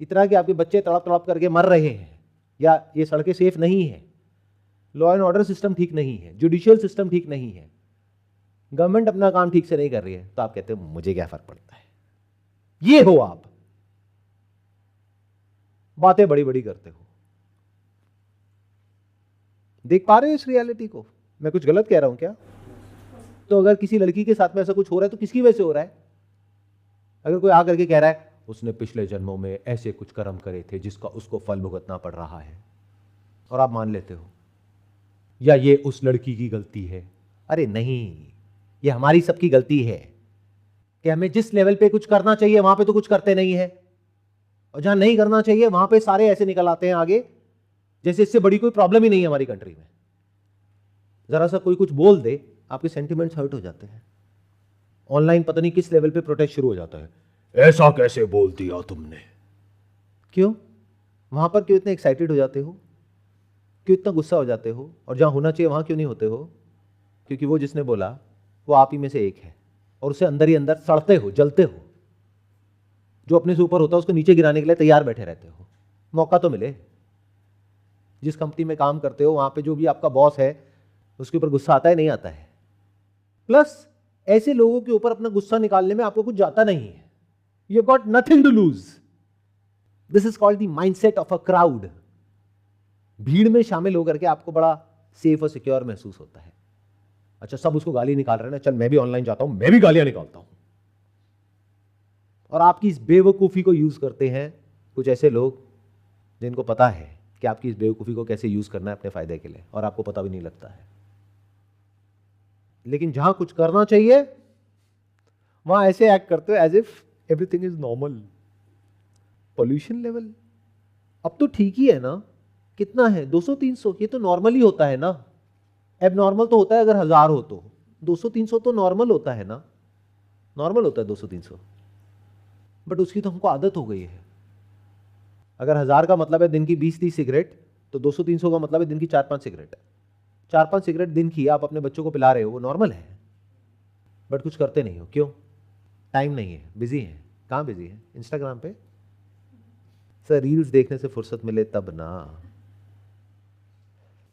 इतना कि आपके बच्चे तड़प तड़प करके मर रहे हैं, या ये सड़कें सेफ नहीं है, लॉ एंड ऑर्डर सिस्टम ठीक नहीं है, जुडिशियल सिस्टम ठीक नहीं है, गवर्नमेंट अपना काम ठीक से नहीं कर रही है, तो आप कहते हो मुझे क्या फर्क पड़ता है। ये हो आप, बातें बड़ी बड़ी करते हो। देख पा रहे हो इस रियलिटी को? मैं कुछ गलत कह रहा हूं क्या? तो अगर किसी लड़की के साथ में ऐसा कुछ हो रहा है तो किसकी वजह से हो रहा है? अगर कोई आकर के कह रहा है उसने पिछले जन्मों में ऐसे कुछ कर्म करे थे जिसका उसको फल भुगतना पड़ रहा है, और आप मान लेते हो, या ये उस लड़की की गलती है। अरे नहीं, ये हमारी सबकी गलती है कि हमें जिस लेवल पे कुछ करना चाहिए वहां पे तो कुछ करते नहीं है, और जहां नहीं करना चाहिए वहां पे सारे ऐसे निकल आते हैं आगे जैसे इससे बड़ी कोई प्रॉब्लम ही नहीं है हमारी कंट्री में। जरा सा कोई कुछ बोल दे, आपके सेंटिमेंट्स हर्ट हो जाते हैं। ऑनलाइन पता नहीं किस लेवल पे प्रोटेस्ट शुरू हो जाता है, ऐसा कैसे बोल दिया तुमने। क्यों? वहां पर क्यों इतने एक्साइटेड हो जाते हो? क्यों इतना गुस्सा हो जाते हो? और जहां होना चाहिए वहां क्यों नहीं होते हो? क्योंकि वो जिसने बोला वो आप ही में से एक है, और उसे अंदर ही अंदर सड़ते हो, जलते हो। जो अपने से ऊपर होता है उसको नीचे गिराने के लिए तैयार बैठे रहते हो। मौका तो मिले। जिस कंपनी में काम करते हो वहां पे जो भी आपका बॉस है उसके ऊपर गुस्सा आता है? नहीं आता है। प्लस ऐसे लोगों के ऊपर अपना गुस्सा निकालने में आपको कुछ जाता नहीं है। You got nothing to lose. This is called the mindset of a crowd. भीड़ में शामिल होकर के आपको बड़ा सेफ और सिक्योर महसूस होता है। अच्छा, सब उसको गाली निकाल रहे हैं ना, चल मैं भी ऑनलाइन जाता हूं, मैं भी गालियां निकालता हूं। और आपकी इस बेवकूफी को यूज करते हैं कुछ ऐसे लोग जिनको पता है कि आपकी इस बेवकूफी को कैसे यूज करना है अपने फायदे के लिए, और आपको पता भी नहीं लगता है। लेकिन जहां कुछ करना चाहिए वहां ऐसे एक्ट करते हो as if everything is normal. Pollution level अब तो ठीक ही है ना, कितना है 200-300, ये तो नॉर्मल ही होता है ना। एब नॉर्मल तो होता है अगर 1000 हो, तो 200-300 तो नॉर्मल होता है ना, नॉर्मल होता है 200-300। बट उसकी तो हमको आदत हो गई है। अगर 1000 का मतलब है दिन की 20-30 सिगरेट, तो 200-300 का मतलब है दिन की 4-5 सिगरेट। 4-5 सिगरेट दिन की आप अपने बच्चों को पिला रहे हो, वो नॉर्मल है। बट कुछ करते नहीं हो, क्यों? टाइम नहीं है, बिजी है। कहाँ बिजी है? इंस्टाग्राम पे। सर रील्स देखने से फुर्सत मिले तब ना।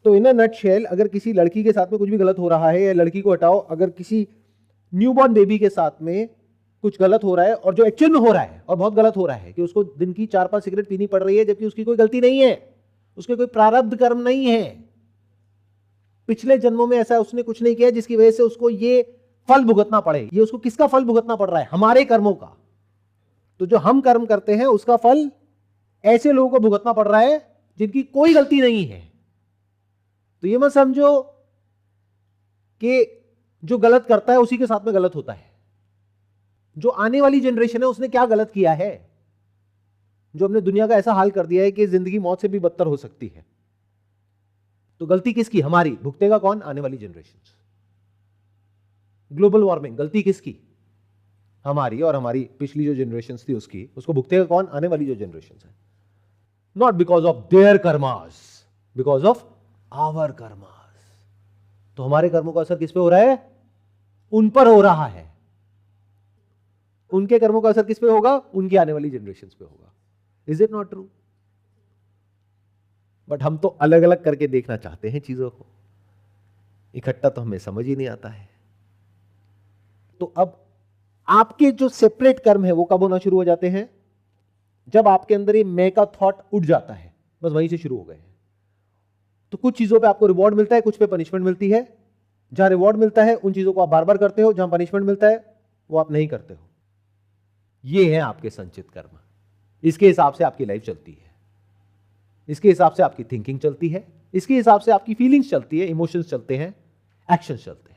तो इन अ नटशेल, अगर किसी लड़की के साथ में कुछ भी गलत हो रहा है, या लड़की को हटाओ, अगर किसी न्यूबॉर्न बेबी के साथ में कुछ गलत हो रहा है, और जो एक्चुअल में हो रहा है और बहुत गलत हो रहा है, कि उसको दिन की 4-5 सिगरेट पीनी पड़ रही है, जबकि उसकी कोई गलती नहीं है, उसके कोई प्रारब्ध कर्म नहीं है, पिछले जन्मों में ऐसा उसने कुछ नहीं किया जिसकी वजह से उसको ये फल भुगतना पड़े। ये उसको किसका फल भुगतना पड़ रहा है? हमारे कर्मों का। तो जो हम कर्म करते हैं उसका फल ऐसे लोगों को भुगतना पड़ रहा है जिनकी कोई गलती नहीं है। तो ये मत समझो कि जो गलत करता है उसी के साथ में गलत होता है। जो आने वाली जनरेशन है उसने क्या गलत किया है जो हमने दुनिया का ऐसा हाल कर दिया है कि जिंदगी मौत से भी बदतर हो सकती है? तो गलती किसकी? हमारी। भुगतेगा कौन? आने वाली जनरेशन। ग्लोबल वार्मिंग गलती किसकी? हमारी, और हमारी पिछली जो जनरेशन थी उसकी। उसको भुगतेगा कौन? आने वाली जो जनरेशन है। Not because of their karmas, because of our karmas. तो हमारे कर्मों का असर किस पे हो रहा है? उन पर हो रहा है। उनके कर्मों का असर किस पे होगा? उनकी आने वाली जनरेशन पे होगा। Is it not true? But हम तो अलग अलग करके देखना चाहते हैं चीजों को, इकट्ठा तो हमें समझ ही नहीं आता है। तो अब आपके जो सेपरेट कर्म है वो कब होना शुरू हो जाते हैं? जब आपके अंदर ये मैं का थॉट उठ जाता है, बस वहीं से शुरू हो गए हैं। तो कुछ चीजों पे आपको रिवॉर्ड मिलता है, कुछ पे पनिशमेंट मिलती है। जहां रिवॉर्ड मिलता है उन चीजों को आप बार बार करते हो, जहां पनिशमेंट मिलता है वो आप नहीं करते हो। ये है आपके संचित कर्म। इसके हिसाब से आपकी लाइफ चलती है, इसके हिसाब से आपकी थिंकिंग चलती है, इसके हिसाब से आपकी फीलिंग्स चलती है, इमोशंस चलते हैं, एक्शंस चलते हैं।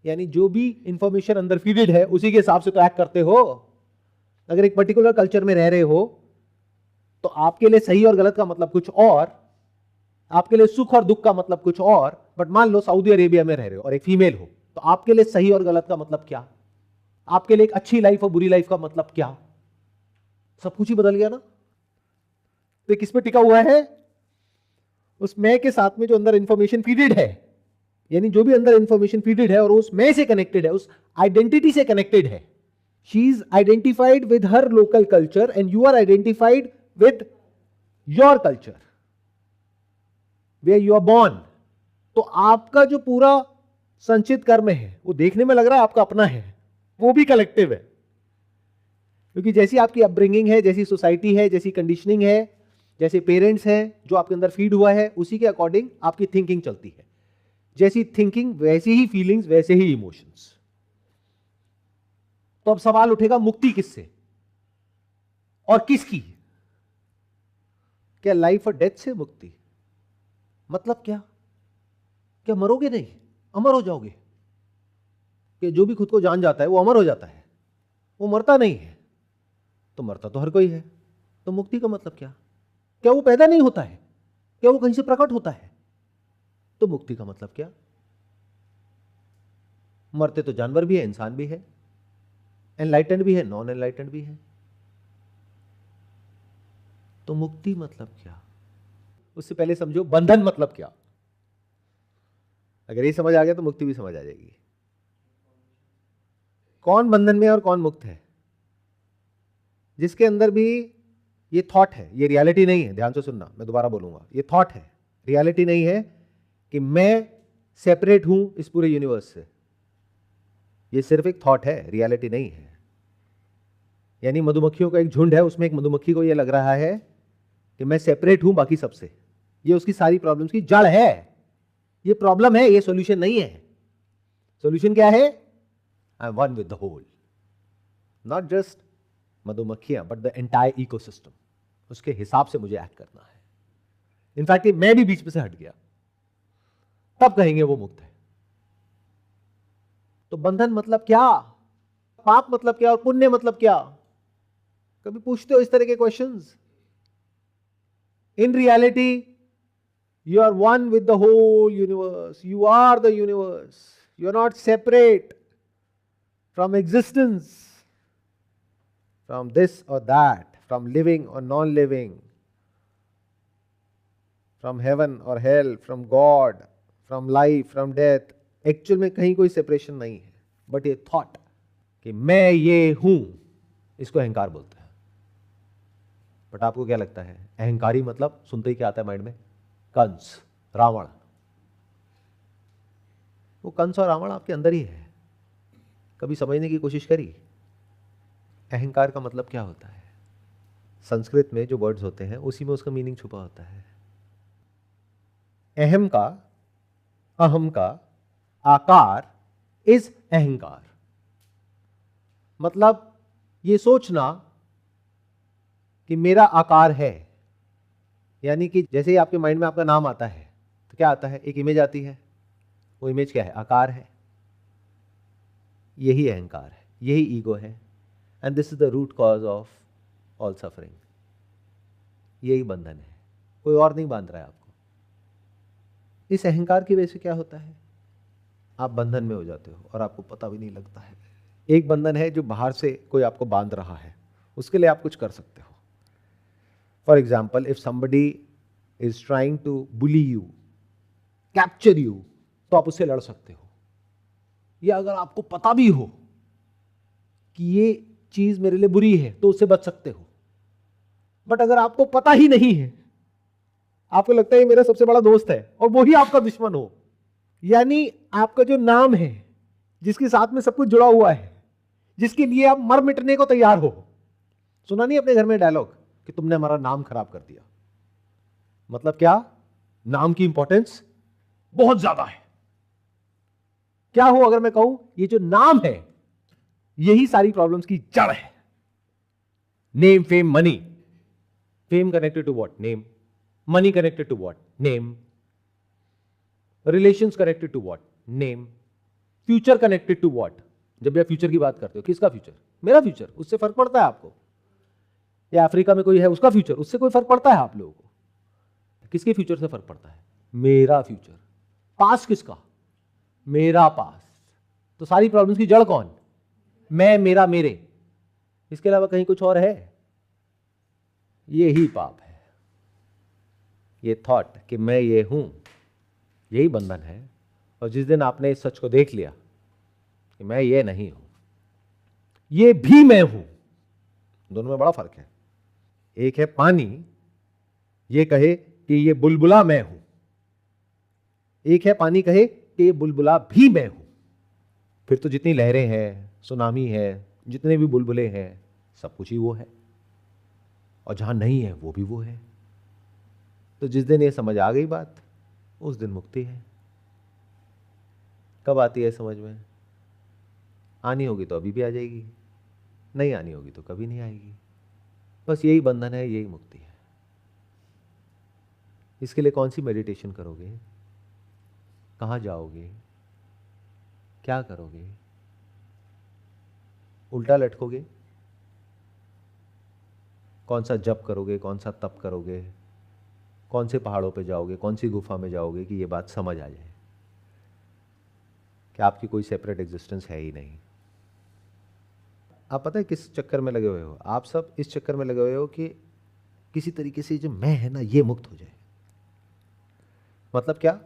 यानी जो भी इंफॉर्मेशन अंदर फीडेड है उसी के हिसाब से तो एक्ट करते हो। अगर एक पर्टिकुलर कल्चर में रह रहे हो तो आपके लिए सही और गलत का मतलब कुछ और, आपके लिए सुख और दुख का मतलब कुछ और। बट मान लो सऊदी अरेबिया में रह रहे हो और एक फीमेल हो, तो आपके लिए सही और गलत का मतलब क्या? आपके लिए एक अच्छी लाइफ और बुरी लाइफ का मतलब क्या? सब कुछ ही बदल गया ना। तो किस पे टिका हुआ है? उस मैं के साथ में जो अंदर इंफॉर्मेशन फीडेड है, यानी जो भी अंदर इंफॉर्मेशन फीडेड है और उस मैं से कनेक्टेड है, उस आइडेंटिटी से कनेक्टेड है। She is identified with her local culture and you are identified with your culture where you are born. तो आपका जो पूरा संचित कर्म है वो देखने में लग रहा है आपका अपना है, वो भी कलेक्टिव है। क्योंकि जैसी आपकी अपब्रिंगिंग है, जैसी सोसाइटी है, जैसी कंडीशनिंग है, जैसे पेरेंट्स हैं जो आपके अंदर फीड हुआ है, उसी के अकॉर्डिंग आपकी थिंकिंग चलती है। जैसी थिंकिंग वैसी ही फीलिंग्स, वैसे ही इमोशंस। तो अब सवाल उठेगा मुक्ति किससे और किसकी? क्या लाइफ और डेथ से मुक्ति? मतलब क्या? क्या मरोगे नहीं, अमर हो जाओगे? कि जो भी खुद को जान जाता है वो अमर हो जाता है, वो मरता नहीं है? तो मरता तो हर कोई है। तो मुक्ति का मतलब क्या? क्या वो पैदा नहीं होता है? क्या वो कहीं से प्रकट होता है? तो मुक्ति का मतलब क्या? मरते तो जानवर भी है, इंसान भी है, एनलाइटेंड भी है, नॉन एनलाइटेंड भी है। तो मुक्ति मतलब क्या? उससे पहले समझो बंधन मतलब क्या। अगर ये समझ आ गया तो मुक्ति भी समझ आ जाएगी। कौन बंधन में और कौन मुक्त है? जिसके अंदर भी ये थॉट है, ये रियलिटी नहीं है। ध्यान से सुनना, मैं दोबारा बोलूंगा, ये थॉट है, रियलिटी नहीं है कि मैं सेपरेट हूं इस पूरे यूनिवर्स से। ये सिर्फ एक थॉट है, रियलिटी नहीं है। यानी मधुमक्खियों का एक झुंड है, उसमें एक मधुमक्खी को यह लग रहा है कि मैं सेपरेट हूं बाकी सबसे। ये उसकी सारी प्रॉब्लम्स की जड़ है। ये प्रॉब्लम है, ये सॉल्यूशन नहीं है। सॉल्यूशन क्या है? I am one with the whole. Not just मधुमक्खियां बट द एंटायर इकोसिस्टम। उसके हिसाब से मुझे एक्ट करना है। इनफैक्ट मैं भी बीच में से हट गया, तब कहेंगे वो मुक्त है। तो बंधन मतलब क्या? पाप मतलब क्या? और पुण्य मतलब क्या? कभी पूछते हो इस तरह के questions? In reality, you are one with the whole universe. You are the universe. You are not separate from existence, from this or that, from living or non-living, from heaven or hell, from God, from life, from death. Actual में कहीं कोई separation नहीं है, but ये thought कि मैं ये हूं, इसको अहंकार बोलते हैं। बट आपको क्या लगता है, अहंकारी मतलब सुनते ही क्या आता है माइंड में? कंस, रावण। वो कंस और रावण आपके अंदर ही है। कभी समझने की कोशिश करी अहंकार का मतलब क्या होता है? संस्कृत में जो वर्ड्स होते हैं उसी में उसका मीनिंग छुपा होता है। अहम का, अहम का आकार इज अहंकार। मतलब ये सोचना कि मेरा आकार है, यानी कि जैसे ही आपके माइंड में आपका नाम आता है तो क्या आता है? एक इमेज आती है। वो इमेज क्या है? आकार है। यही अहंकार है, यही ईगो है। And this is the root cause of all suffering. यही बंधन है, कोई और नहीं बांध रहा है आपको। इस अहंकार की वजह से क्या होता है? आप बंधन में हो जाते हो और आपको पता भी नहीं लगता है। एक बंधन है जो बाहर से कोई आपको बांध रहा है, उसके लिए आप कुछ कर सकते हो। For example, if somebody is trying to bully you, capture you, तो आप उससे लड़ सकते हो। या अगर आपको पता भी हो कि ये चीज मेरे लिए बुरी है तो उससे बच सकते हो। बट अगर आपको पता ही नहीं है, आपको लगता है ये मेरा सबसे बड़ा दोस्त है और वो ही आपका दुश्मन हो, यानी आपका जो नाम है, जिसके साथ में सब कुछ जुड़ा हुआ है, जिसके लिए आप मर मिटने को तैयार हो। सुना नहीं अपने घर में डायलॉग कि तुमने हमारा नाम खराब कर दिया? मतलब क्या? नाम की इंपॉर्टेंस बहुत ज्यादा है। क्या हो अगर मैं कहूं ये जो नाम है यही सारी प्रॉब्लम्स की जड़ है। Name, fame, money. Fame connected to what? Name. Money connected to what? Name. Relations connected to what? Name. Future connected to what? जब भी आप फ्यूचर की बात करते हो, किसका फ्यूचर? मेरा फ्यूचर। उससे फर्क पड़ता है आपको? या अफ्रीका में कोई है उसका फ्यूचर, उससे कोई फर्क पड़ता है आप लोगों को? किसके फ्यूचर से फर्क पड़ता है? मेरा फ्यूचर। पास किसका? मेरा पास। तो सारी प्रॉब्लम्स की जड़ कौन? मैं, मेरा, मेरे। इसके अलावा कहीं कुछ और है? ये ही पाप है। ये थॉट कि मैं ये हूं, यही बंधन है। और जिस दिन आपने इस सच को देख लिया कि मैं ये नहीं हूं, ये भी मैं हूं, दोनों में बड़ा फर्क है। एक है पानी, ये कहे कि ये बुलबुला मैं हूं। एक है पानी कहे कि ये बुलबुला भी मैं हूं। फिर तो जितनी लहरें हैं, सुनामी है, जितने भी बुलबुले हैं, सब कुछ ही वो है। और जहां नहीं है वो भी वो है। तो जिस दिन ये समझ आ गई बात, उस दिन मुक्ति है। कब आती है समझ में? आनी होगी तो अभी भी आ जाएगी, नहीं आनी होगी तो कभी नहीं आएगी। बस यही बंधन है, यही मुक्ति है। इसके लिए कौन सी मेडिटेशन करोगे? कहां जाओगे? क्या करोगे? उल्टा लटकोगे? कौन सा जप करोगे? कौन सा तप करोगे? कौन से पहाड़ों पे जाओगे? कौन सी गुफा में जाओगे कि ये बात समझ आ जाए कि आपकी कोई सेपरेट एग्जिस्टेंस है ही नहीं? आप पता है किस चक्कर में लगे हुए हो? आप सब इस चक्कर में लगे हुए हो कि किसी तरीके से जो मैं है ना, ये मुक्त हो जाए। मतलब क्या?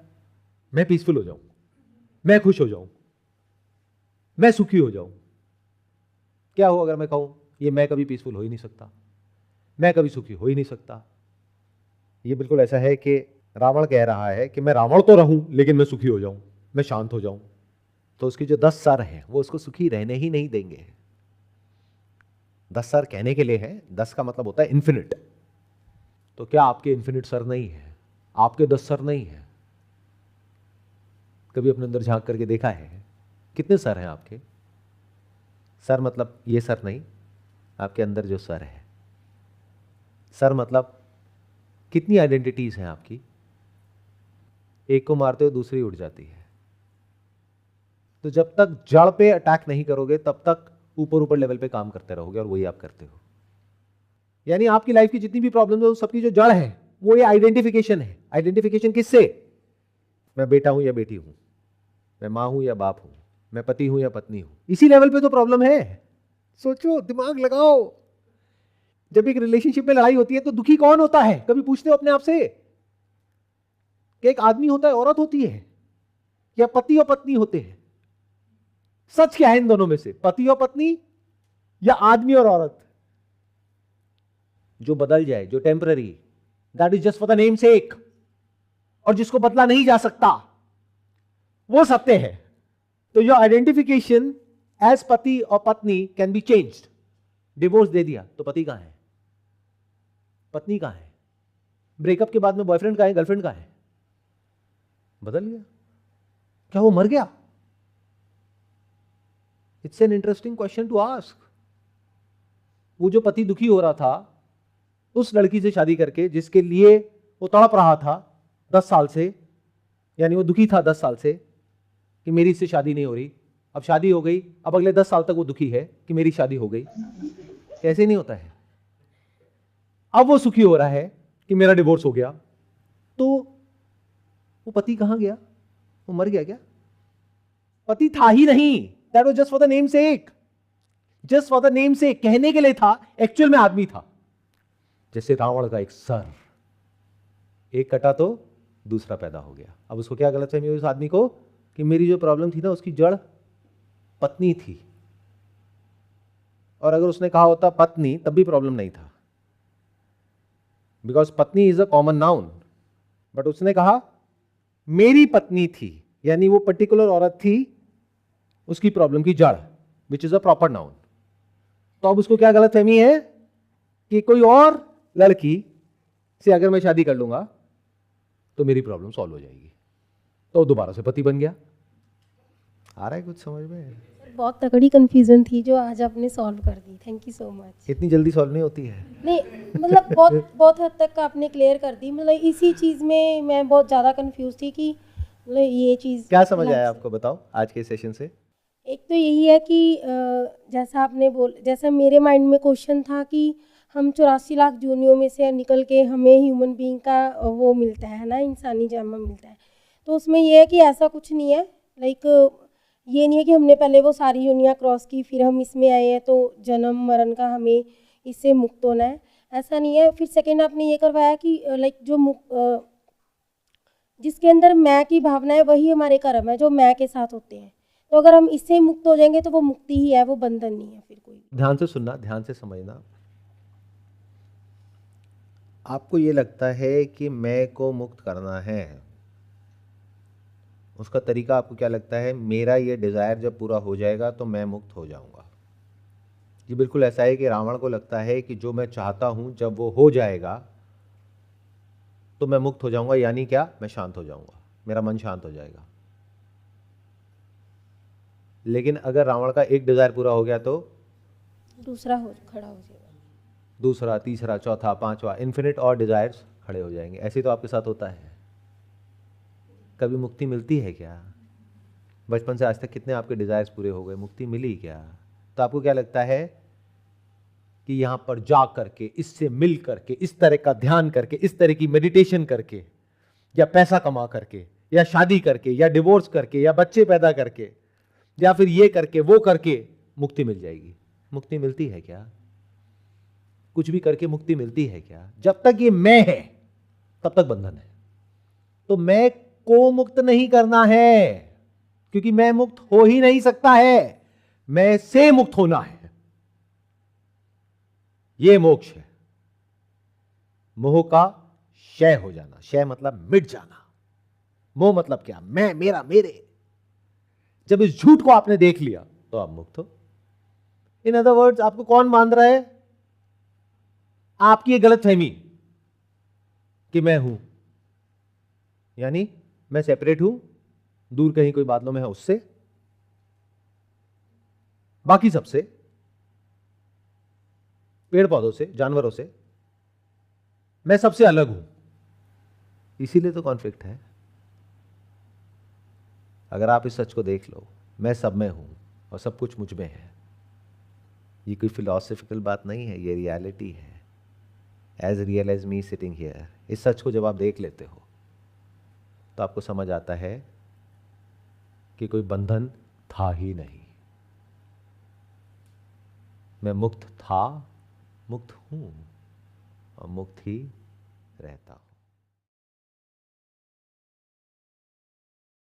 मैं पीसफुल हो जाऊं, मैं खुश हो जाऊं, मैं सुखी हो जाऊं। क्या हो अगर मैं कहूं ये मैं कभी पीसफुल हो ही नहीं सकता, मैं कभी सुखी हो ही नहीं सकता? ये बिल्कुल ऐसा है कि रावण कह रहा है कि मैं रावण तो रहूं लेकिन मैं सुखी हो जाऊं, मैं शांत हो जाऊं। तो उसकी जो 10 सर हैं वो उसको सुखी रहने ही नहीं देंगे। 10 सर कहने के लिए है, 10 का मतलब होता है इन्फिनिट। तो क्या आपके इन्फिनिट सर नहीं है? आपके 10 सर नहीं है? कभी अपने अंदर झांक करके देखा है कितने सर हैं आपके? सर मतलब ये सर नहीं, आपके अंदर जो सर है। सर मतलब कितनी आइडेंटिटीज हैं आपकी? एक को मारते हो दूसरी उड़ जाती है। तो जब तक जड़ पे अटैक नहीं करोगे तब तक ऊपर ऊपर लेवल पे काम करते रहोगे, और वही आप करते हो। यानी आपकी लाइफ की जितनी भी प्रॉब्लम है, सबकी जो जड़ है वो ये आइडेंटिफिकेशन है। आइडेंटिफिकेशन किससे? मैं बेटा हूं या बेटी हूं, मैं मां हूं या बाप हूं, मैं पति हूं या पत्नी हूं। इसी लेवल पे तो प्रॉब्लम है। सोचो, दिमाग लगाओ। जब एक रिलेशनशिप में लड़ाई होती है तो दुखी कौन होता है? कभी पूछते हो अपने आप से कि एक आदमी होता है, औरत होती है, या पति और पत्नी होते हैं? सच क्या है इन दोनों में से, पति और पत्नी या आदमी और औरत? जो बदल जाए, जो temporary, that is just for the name सेक, और जिसको बदला नहीं जा सकता, वो सत्य है। तो योर आइडेंटिफिकेशन एज पति और पत्नी कैन बी चेंज्ड। डिवोर्स दे दिया तो पति कहां है, पत्नी कहां है? ब्रेकअप के बाद में बॉयफ्रेंड कहां है, गर्लफ्रेंड कहां है? बदल गया। क्या वो मर गया? It's an interesting question to ask. वो जो पति दुखी हो रहा था उस लड़की से शादी करके, जिसके लिए वो तड़प रहा था 10 साल से, यानी वो दुखी था 10 साल से कि मेरी इससे शादी नहीं हो रही, अब शादी हो गई, अब अगले 10 साल तक वो दुखी है कि मेरी शादी हो गई। ऐसे नहीं होता है। अब वो सुखी हो रहा है कि मेरा डिवोर्स हो गया, तो वो पति कहां गया? वो मर गया क्या? पति था ही नहीं। That was just for the name sec. Just for the name सेक, कहने के लिए था, एक्चुअल में आदमी था। जैसे रावण का एक सर, एक कटा तो दूसरा पैदा हो गया। अब उसको क्या गलतफहमी हुई उस आदमी को कि मेरी जो प्रॉब्लम थी ना, उसकी जड़ पत्नी थी। और अगर उसने कहा होता पत्नी, तब भी प्रॉब्लम नहीं था, बिकॉज पत्नी is a common noun. But उसने कहा मेरी पत्नी थी, यानी वो पर्टिकुलर औरत थी उसकी प्रॉब्लम की जड़, which is a proper noun. तो अब उसको क्या गलतफहमी है कि कोई और लड़की से अगर मैं शादी कर लूंगा तो मेरी प्रॉब्लम सॉल्व हो जाएगी, तो दोबारा से पति बन गया। आ रहा है कुछ समझ में? बहुत तगड़ी कंफ्यूजन थी जो आज आपने सॉल्व कर दी। Thank you so much. इतनी जल्दी सॉल्व नहीं होती है। नहीं, मतलब बहुत हद तक आपने क्लियर कर दी। मतलब इसी चीज़ में मैं बहुत ज़्यादा कंफ्यूज थी कि मतलब ये चीज़ क्या समझ आया आपको, बताओ आज के सेशन से? एक तो यही है कि जैसा आपने जैसा मेरे माइंड में क्वेश्चन था कि हम 84 लाख जूनियों में से निकल के हमें ह्यूमन बीइंग का वो मिलता है ना, इंसानी जन्म मिलता है। तो उसमें ये है कि ऐसा कुछ नहीं है। लाइक ये नहीं है कि हमने पहले वो सारी दुनिया क्रॉस की फिर हम इसमें आए हैं तो जन्म मरण का हमें इससे मुक्त होना है, ऐसा नहीं है। फिर सेकेंड आपने ये करवाया कि लाइक जो जिसके अंदर मैं की भावना है वही हमारे कर्म है जो मैं के साथ होते हैं। तो अगर हम इससे मुक्त हो जाएंगे तो वो मुक्ति ही है, वो बंधन नहीं है फिर कोई। ध्यान से सुनना, ध्यान से समझना। आपको ये लगता है कि मैं को मुक्त करना है, उसका तरीका आपको क्या लगता है? मेरा ये डिज़ायर जब पूरा हो जाएगा तो मैं मुक्त हो जाऊंगा। ये बिल्कुल ऐसा है कि रावण को लगता है कि जो मैं चाहता हूं जब वो हो जाएगा तो मैं मुक्त हो जाऊंगा, यानी क्या? मैं शांत हो जाऊंगा, मेरा मन शांत हो जाएगा। लेकिन अगर रावण का एक डिज़ायर पूरा हो गया तो दूसरा खड़ा हो जाएगा, दूसरा, तीसरा, चौथा, पांचवा, इन्फिनिट और डिज़ायर्स खड़े हो जाएंगे। ऐसे तो आपके साथ होता है। कभी मुक्ति मिलती है क्या? बचपन से आज तक कितने आपके डिज़ायर्स पूरे हो गए, मुक्ति मिली क्या? तो आपको क्या लगता है कि यहां पर जा करके, इससे मिल करके, इस तरह का ध्यान करके, इस तरह की मेडिटेशन करके, या पैसा कमा करके, या शादी करके, या डिवोर्स करके, या बच्चे पैदा करके, या फिर ये करके वो करके मुक्ति मिल जाएगी? मुक्ति मिलती है क्या? कुछ भी करके मुक्ति मिलती है क्या? जब तक ये मैं है तब तक बंधन है। तो मैं को मुक्त नहीं करना है, क्योंकि मैं मुक्त हो ही नहीं सकता है। मैं से मुक्त होना है, यह मोक्ष है। मोह का क्षय हो जाना, क्षय मतलब मिट जाना। मोह मतलब क्या? मैं, मेरा, मेरे। जब इस झूठ को आपने देख लिया तो आप मुक्त हो। इन अदर वर्ड्स, आपको कौन बांध रहा है? आपकी ये गलतफहमी कि मैं हूं, यानी मैं सेपरेट हूं, दूर कहीं कोई बादलों में है उससे, बाकी सबसे, पेड़ पौधों से, जानवरों से, मैं सबसे अलग हूं। इसीलिए तो कॉन्फ्लिक्ट है। अगर आप इस सच को देख लो, मैं सब में हूं और सब कुछ मुझ में है, ये कोई फिलॉसफिकल बात नहीं है, ये रियलिटी है। As real as me sitting here, इस सच को जब आप देख लेते हो तो आपको समझ आता है कि कोई बंधन था ही नहीं। मैं मुक्त था, मुक्त हूं और मुक्त ही रहता हूं।